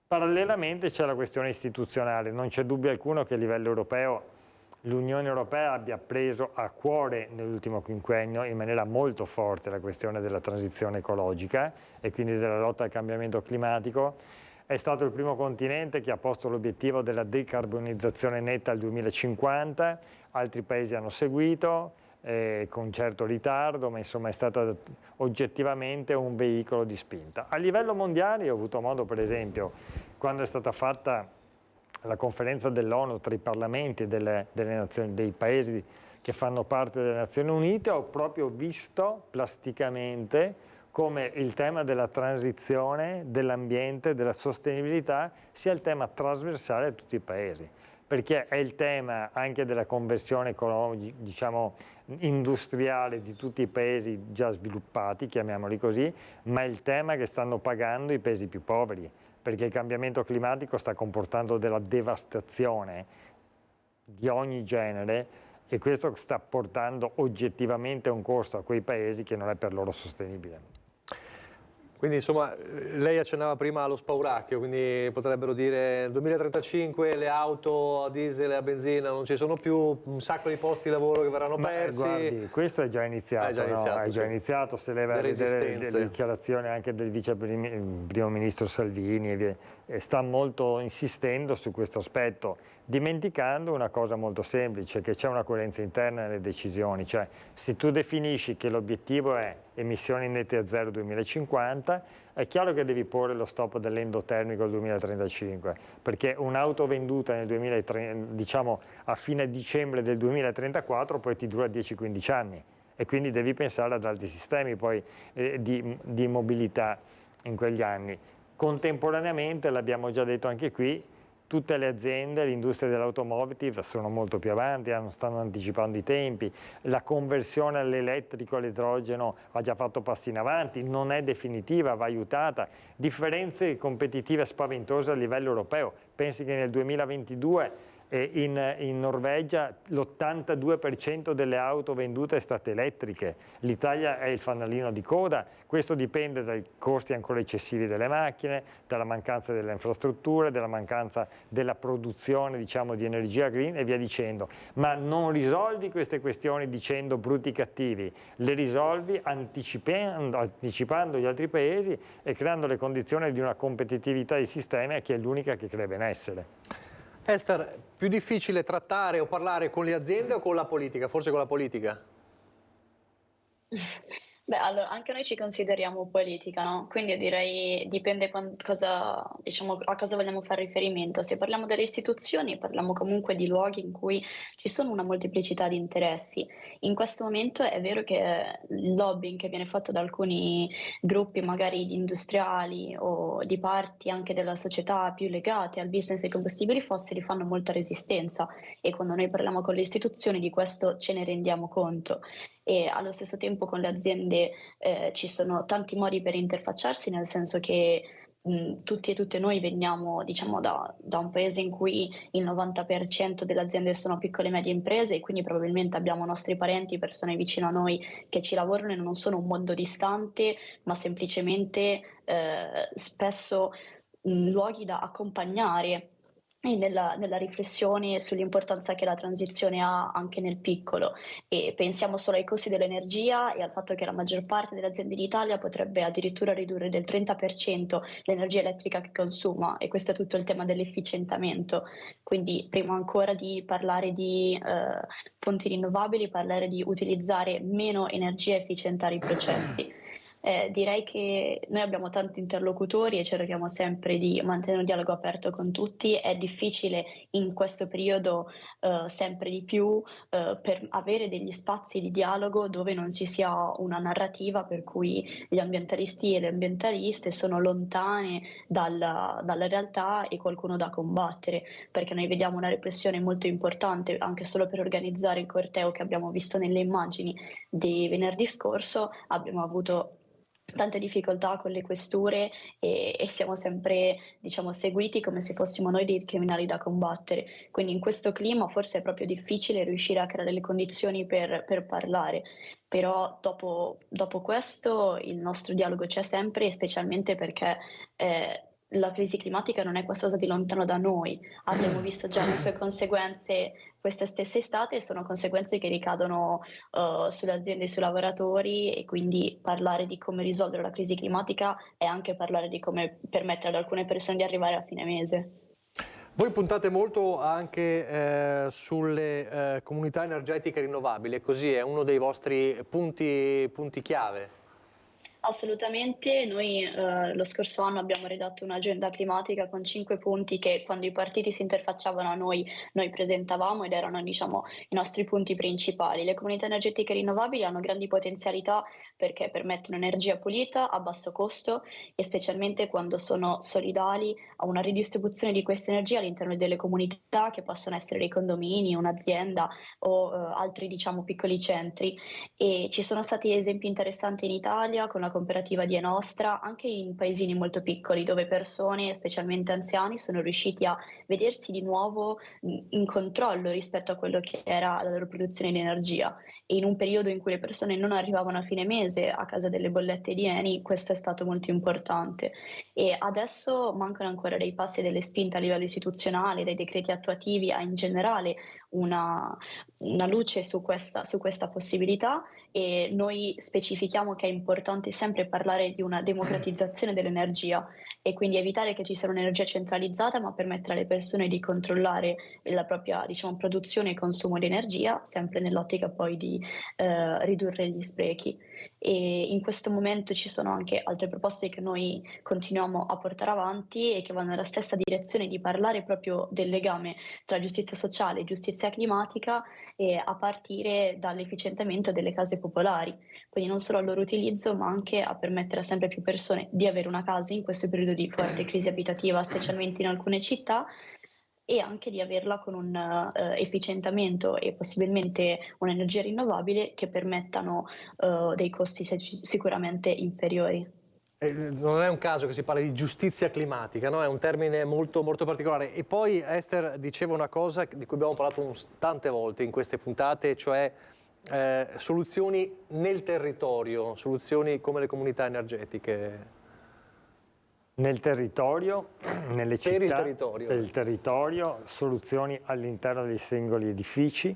Parallelamente c'è la questione istituzionale, non c'è dubbio alcuno che a livello europeo l'Unione Europea abbia preso a cuore nell'ultimo quinquennio in maniera molto forte la questione della transizione ecologica e quindi della lotta al cambiamento climatico. È stato il primo continente che ha posto l'obiettivo della decarbonizzazione netta al 2050, altri paesi hanno seguito con certo ritardo, ma insomma è stato oggettivamente un veicolo di spinta. A livello mondiale ho avuto modo, per esempio, quando è stata fatta la conferenza dell'ONU tra i parlamenti dei paesi che fanno parte delle Nazioni Unite, ho proprio visto plasticamente come il tema della transizione, dell'ambiente, della sostenibilità sia il tema trasversale a tutti i paesi, perché è il tema anche della conversione ecologica, diciamo, industriale di tutti i paesi già sviluppati, chiamiamoli così, ma è il tema che stanno pagando i paesi più poveri, perché il cambiamento climatico sta comportando della devastazione di ogni genere e questo sta portando oggettivamente un costo a quei paesi che non è per loro sostenibile. Quindi insomma lei accennava prima allo spauracchio, quindi potrebbero dire nel 2035 le auto a diesel e a benzina non ci sono più, un sacco di posti di lavoro che verranno persi. Guardi, questo è già iniziato, è già iniziato, se lei va a vedere le dichiarazioni anche del vice primo ministro Salvini e sta molto insistendo su questo aspetto, dimenticando una cosa molto semplice, che c'è una coerenza interna nelle decisioni, cioè se tu definisci che l'obiettivo è emissioni nette a zero 2050, è chiaro che devi porre lo stop dell'endotermico al 2035, perché un'auto venduta nel diciamo a fine dicembre del 2034 poi ti dura 10-15 anni e quindi devi pensare ad altri sistemi poi di mobilità in quegli anni. Contemporaneamente, l'abbiamo già detto anche qui, tutte le aziende, l'industria dell'automotive sono molto più avanti, stanno anticipando i tempi, la conversione all'elettrico, all'idrogeno ha già fatto passi in avanti, non è definitiva, va aiutata. Differenze competitive spaventose a livello europeo, pensi che nel 2022 in Norvegia l'82% delle auto vendute è state elettriche, l'Italia è il fanalino di coda, questo dipende dai costi ancora eccessivi delle macchine, dalla mancanza delle infrastrutture, dalla mancanza della produzione, diciamo, di energia green e via dicendo, ma non risolvi queste questioni dicendo brutti cattivi, le risolvi anticipando gli altri paesi e creando le condizioni di una competitività di sistema che è l'unica che crea benessere. Esther, più difficile trattare o parlare con le aziende o con la politica? Forse con la politica? Beh, allora, anche noi ci consideriamo politica, no? Quindi direi dipende diciamo, a cosa vogliamo fare riferimento. Se parliamo delle istituzioni, parliamo comunque di luoghi in cui ci sono una molteplicità di interessi. In questo momento è vero che il lobbying che viene fatto da alcuni gruppi, magari di industriali o di parti anche della società più legate al business dei combustibili fossili, fanno molta resistenza e quando noi parliamo con le istituzioni di questo ce ne rendiamo conto. E allo stesso tempo con le aziende ci sono tanti modi per interfacciarsi, nel senso che tutti e tutte noi veniamo, diciamo, da un paese in cui il 90% delle aziende sono piccole e medie imprese e quindi probabilmente abbiamo nostri parenti, persone vicino a noi che ci lavorano e non sono un mondo distante, ma semplicemente spesso luoghi da accompagnare nella riflessione sull'importanza che la transizione ha anche nel piccolo, e pensiamo solo ai costi dell'energia e al fatto che la maggior parte delle aziende d'Italia potrebbe addirittura ridurre del 30% l'energia elettrica che consuma, e questo è tutto il tema dell'efficientamento. Quindi prima ancora di parlare di fonti rinnovabili, parlare di utilizzare meno energia e efficientare i processi. direi che noi abbiamo tanti interlocutori e cerchiamo sempre di mantenere un dialogo aperto con tutti. È difficile in questo periodo sempre di più per avere degli spazi di dialogo dove non ci sia una narrativa per cui gli ambientalisti e le ambientaliste sono lontane dalla realtà e qualcuno da combattere, perché noi vediamo una repressione molto importante anche solo per organizzare il corteo che abbiamo visto nelle immagini di venerdì scorso. Abbiamo avuto tante difficoltà con le questure e siamo sempre, diciamo, seguiti come se fossimo noi dei criminali da combattere. Quindi in questo clima forse è proprio difficile riuscire a creare le condizioni per parlare, però dopo questo il nostro dialogo c'è sempre, specialmente perché la crisi climatica non è qualcosa di lontano da noi. Abbiamo visto già le sue conseguenze questa stessa estate e sono conseguenze che ricadono sulle aziende e sui lavoratori, e quindi parlare di come risolvere la crisi climatica è anche parlare di come permettere ad alcune persone di arrivare a fine mese. Voi puntate molto anche sulle comunità energetiche rinnovabili, così è uno dei vostri punti chiave. Assolutamente, noi lo scorso anno abbiamo redatto un'agenda climatica con 5 punti che quando i partiti si interfacciavano a noi presentavamo ed erano, diciamo, i nostri punti principali. Le comunità energetiche rinnovabili hanno grandi potenzialità perché permettono energia pulita a basso costo e specialmente quando sono solidali a una ridistribuzione di questa energia all'interno delle comunità, che possono essere dei condomini, un'azienda o altri, diciamo, piccoli centri. E ci sono stati esempi interessanti in Italia con la cooperativa di Enostra, anche in paesini molto piccoli dove persone, specialmente anziani, sono riusciti a vedersi di nuovo in controllo rispetto a quello che era la loro produzione di energia, e in un periodo in cui le persone non arrivavano a fine mese a causa delle bollette di Eni, questo è stato molto importante. E adesso mancano ancora dei passi e delle spinte a livello istituzionale, dei decreti attuativi, a in generale una luce su questa possibilità, e noi specifichiamo che è importante sempre parlare di una democratizzazione dell'energia e quindi evitare che ci sia un'energia centralizzata, ma permettere alle persone di controllare la propria, diciamo, produzione e consumo di energia, sempre nell'ottica poi di ridurre gli sprechi. E in questo momento ci sono anche altre proposte che noi continuiamo a portare avanti e che vanno nella stessa direzione di parlare proprio del legame tra giustizia sociale e giustizia climatica, a partire dall'efficientamento delle case popolari, quindi non solo al loro utilizzo ma anche a permettere a sempre più persone di avere una casa in questo periodo di forte crisi abitativa, specialmente in alcune città, e anche di averla con un efficientamento e possibilmente un'energia rinnovabile che permettano dei costi sicuramente inferiori. Non è un caso che si parli di giustizia climatica, no? È un termine molto, molto particolare. E poi Esther diceva una cosa di cui abbiamo parlato tante volte in queste puntate, cioè soluzioni nel territorio, soluzioni come le comunità energetiche. Nel territorio, nelle città, per il territorio, soluzioni all'interno dei singoli edifici.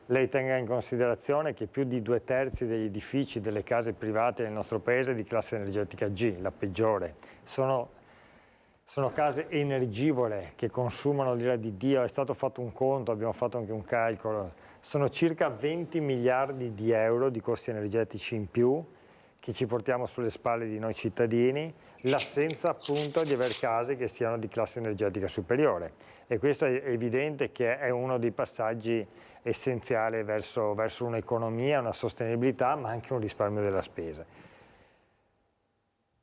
Lei tenga in considerazione che più di 2/3 degli edifici, delle case private nel nostro paese è di classe energetica G, la peggiore. Sono case energivore che consumano l'ira di Dio. È stato fatto un conto, abbiamo fatto anche un calcolo. Sono circa 20 miliardi di euro di costi energetici in più che ci portiamo sulle spalle di noi cittadini, l'assenza appunto di aver case che siano di classe energetica superiore. E questo è evidente che è uno dei passaggi essenziali verso un'economia, una sostenibilità, ma anche un risparmio della spesa.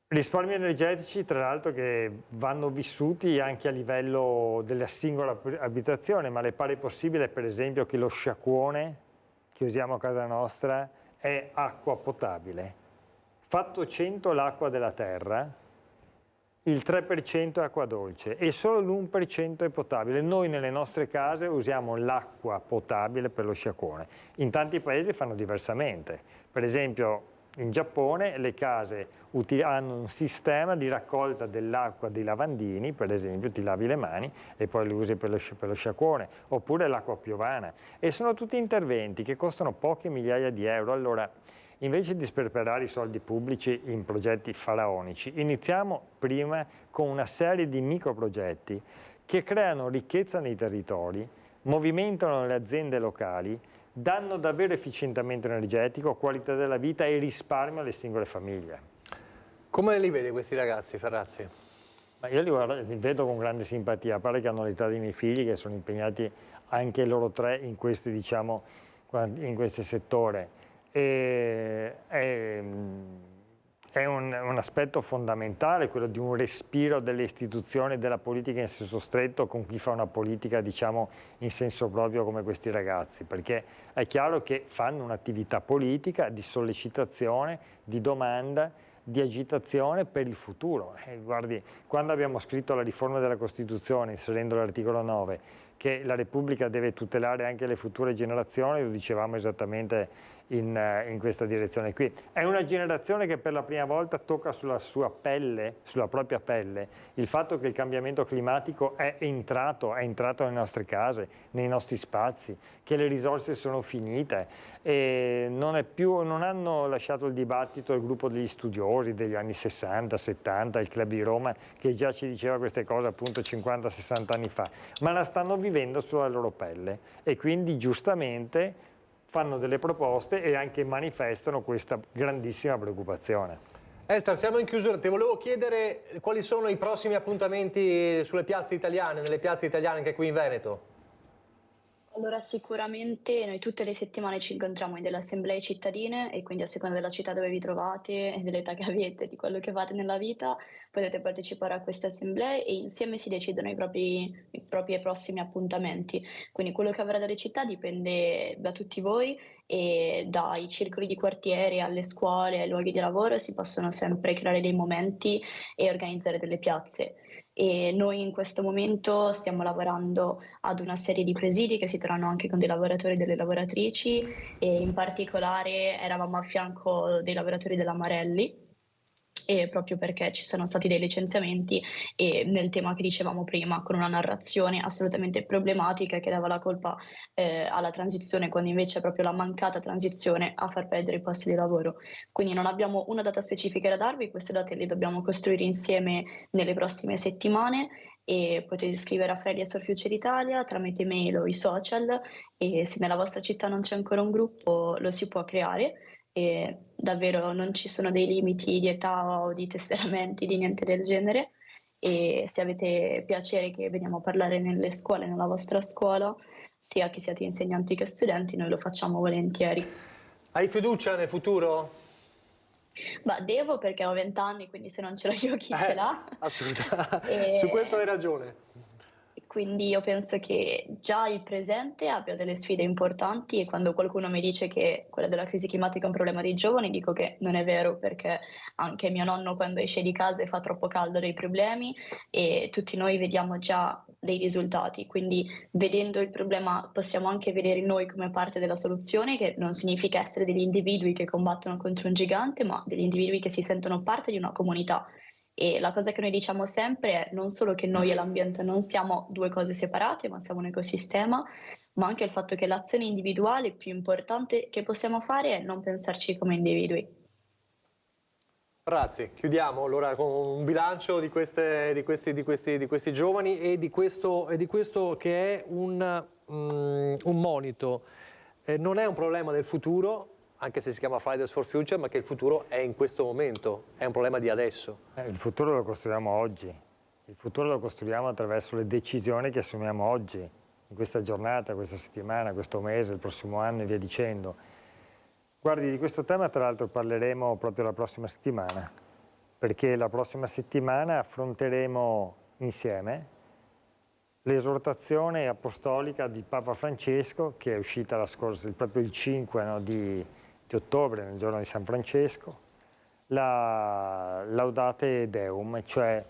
Risparmi energetici, tra l'altro, che vanno vissuti anche a livello della singola abitazione, ma le pare possibile, per esempio, che lo sciacquone che usiamo a casa nostra è acqua potabile. Fatto 100 l'acqua della terra, il 3% è acqua dolce e solo l'1% è potabile. Noi nelle nostre case usiamo l'acqua potabile per lo sciacquone. In tanti paesi fanno diversamente. Per esempio in Giappone le case hanno un sistema di raccolta dell'acqua dei lavandini, per esempio ti lavi le mani e poi le usi per lo sciacquone, oppure l'acqua piovana. E sono tutti interventi che costano poche migliaia di euro. Allora, invece di sperperare i soldi pubblici in progetti faraonici, iniziamo prima con una serie di microprogetti che creano ricchezza nei territori, movimentano le aziende locali, danno davvero efficientamento energetico, qualità della vita e risparmio alle singole famiglie. Come li vede questi ragazzi, Ferrazzi? Ma io li vedo con grande simpatia, a parte che hanno l'età dei miei figli, che sono impegnati anche loro tre in questi, diciamo, in questo settore. È un aspetto fondamentale quello di un respiro delle istituzioni e della politica in senso stretto con chi fa una politica, diciamo, in senso proprio come questi ragazzi, perché è chiaro che fanno un'attività politica di sollecitazione, di domanda, di agitazione per il futuro. Guardi, quando abbiamo scritto la riforma della Costituzione, inserendo l'articolo 9, che la Repubblica deve tutelare anche le future generazioni, lo dicevamo esattamente in questa direzione qui. È una generazione che per la prima volta tocca sulla sua pelle, sulla propria pelle, il fatto che il cambiamento climatico è entrato nelle nostre case, nei nostri spazi, che le risorse sono finite e non hanno lasciato il dibattito il gruppo degli studiosi degli anni 60, 70, il Club di Roma, che già ci diceva queste cose appunto 50-60 anni fa, ma la stanno vivendo sulla loro pelle e quindi giustamente fanno delle proposte e anche manifestano questa grandissima preoccupazione. Esther, siamo in chiusura. Ti volevo chiedere quali sono i prossimi appuntamenti sulle piazze italiane, nelle piazze italiane anche qui in Veneto. Allora sicuramente noi tutte le settimane ci incontriamo in delle assemblee cittadine e quindi a seconda della città dove vi trovate e dell'età che avete, di quello che fate nella vita, potete partecipare a queste assemblee e insieme si decidono i propri e prossimi appuntamenti. Quindi quello che avverrà dalle città dipende da tutti voi e dai circoli di quartiere alle scuole, ai luoghi di lavoro si possono sempre creare dei momenti e organizzare delle piazze. E noi in questo momento stiamo lavorando ad una serie di presidi che si terranno anche con dei lavoratori e delle lavoratrici e in particolare eravamo a fianco dei lavoratori della Marelli e proprio perché ci sono stati dei licenziamenti e nel tema che dicevamo prima con una narrazione assolutamente problematica che dava la colpa alla transizione quando invece è proprio la mancata transizione a far perdere i posti di lavoro. Quindi non abbiamo una data specifica da darvi, queste date le dobbiamo costruire insieme nelle prossime settimane e potete scrivere a Fridays for Future Italia tramite mail o i social e se nella vostra città non c'è ancora un gruppo lo si può creare. E davvero non ci sono dei limiti di età o di tesseramenti, di niente del genere e se avete piacere che veniamo a parlare nelle scuole, nella vostra scuola, sia che siate insegnanti che studenti, noi lo facciamo volentieri. Hai fiducia nel futuro? Ma devo perché ho 20 anni, quindi se non ce l'ho io chi ce l'ha? Assolutamente, su questo hai ragione. Quindi io penso che già il presente abbia delle sfide importanti e quando qualcuno mi dice che quella della crisi climatica è un problema dei giovani dico che non è vero perché anche mio nonno quando esce di casa e fa troppo caldo ha dei problemi e tutti noi vediamo già dei risultati, quindi vedendo il problema possiamo anche vedere noi come parte della soluzione che non significa essere degli individui che combattono contro un gigante ma degli individui che si sentono parte di una comunità. E la cosa che noi diciamo sempre è non solo che noi e l'ambiente non siamo due cose separate, ma siamo un ecosistema, ma anche il fatto che l'azione individuale più importante che possiamo fare è non pensarci come individui. Grazie, chiudiamo allora con un bilancio di questi giovani e di questo che è un monito. Non è un problema del futuro, anche se si chiama Fridays for Future, ma che il futuro è in questo momento, è un problema di adesso. Il futuro lo costruiamo oggi, il futuro lo costruiamo attraverso le decisioni che assumiamo oggi, in questa giornata, questa settimana, questo mese, il prossimo anno e via dicendo. Guardi, di questo tema tra l'altro parleremo proprio la prossima settimana, perché la prossima settimana affronteremo insieme l'esortazione apostolica di Papa Francesco, che è uscita proprio il 5 di ottobre, nel giorno di San Francesco, la Laudate Deum, cioè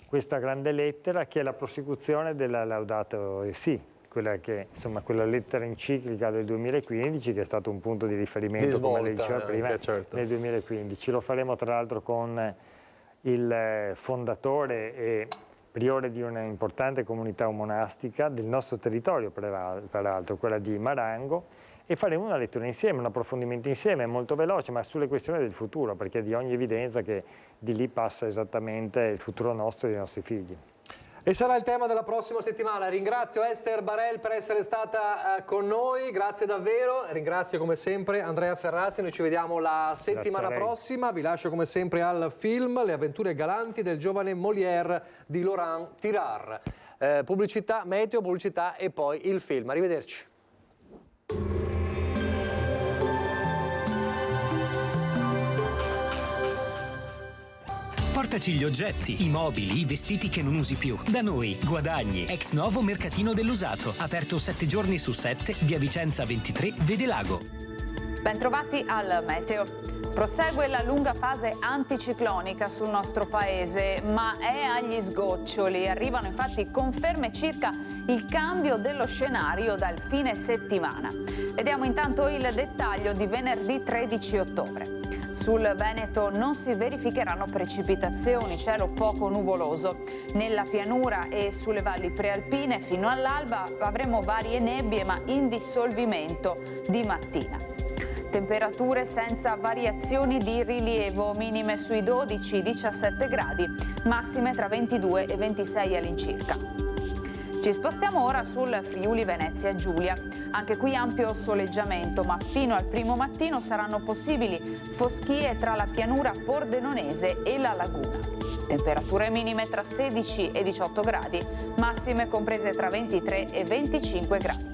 questa grande lettera che è la prosecuzione della Laudato Si, quella lettera enciclica del 2015 che è stato un punto di riferimento, come lei diceva prima, certo. Nel 2015. Lo faremo tra l'altro con il fondatore e priore di una importante comunità monastica del nostro territorio, peraltro, quella di Marango, e faremo una lettura insieme, un approfondimento insieme, molto veloce, ma sulle questioni del futuro, perché è di ogni evidenza che di lì passa esattamente il futuro nostro e dei nostri figli. E sarà il tema della prossima settimana. Ringrazio Esther Barel per essere stata con noi, grazie davvero. Ringrazio come sempre Andrea Ferrazzi, noi ci vediamo la settimana prossima. Vi lascio come sempre al film Le avventure galanti del giovane Molière di Laurent Tirard. Pubblicità, meteo, pubblicità e poi il film. Arrivederci. Portaci gli oggetti, i mobili, i vestiti che non usi più. Da noi, guadagni. Ex novo mercatino dell'usato. Aperto 7 giorni su 7, via Vicenza 23, Vedelago. Bentrovati al meteo. Prosegue la lunga fase anticiclonica sul nostro paese, ma è agli sgoccioli. Arrivano infatti conferme circa il cambio dello scenario dal fine settimana. Vediamo intanto il dettaglio di venerdì 13 ottobre. Sul Veneto non si verificheranno precipitazioni, cielo poco nuvoloso. Nella pianura e sulle valli prealpine fino all'alba avremo varie nebbie ma in dissolvimento di mattina. Temperature senza variazioni di rilievo, minime sui 12-17 gradi, massime tra 22 e 26 all'incirca. Ci spostiamo ora sul Friuli Venezia Giulia. Anche qui ampio soleggiamento, ma fino al primo mattino saranno possibili foschie tra la pianura pordenonese e la laguna. Temperature minime tra 16 e 18 gradi, massime comprese tra 23 e 25 gradi.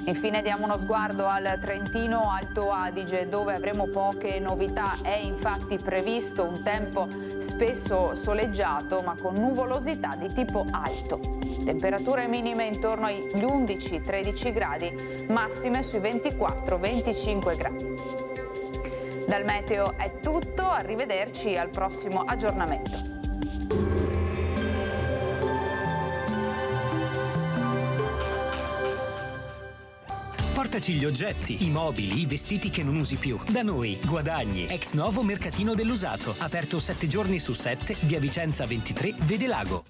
Infine diamo uno sguardo al Trentino Alto Adige, dove avremo poche novità. È infatti previsto un tempo spesso soleggiato, ma con nuvolosità di tipo alto. Temperature minime intorno agli 11-13 gradi, massime sui 24-25 gradi. Dal meteo è tutto, arrivederci al prossimo aggiornamento. Portaci gli oggetti, i mobili, i vestiti che non usi più. Da noi, guadagni. Ex novo mercatino dell'usato. Aperto 7 giorni su 7, via Vicenza 23, Vedelago.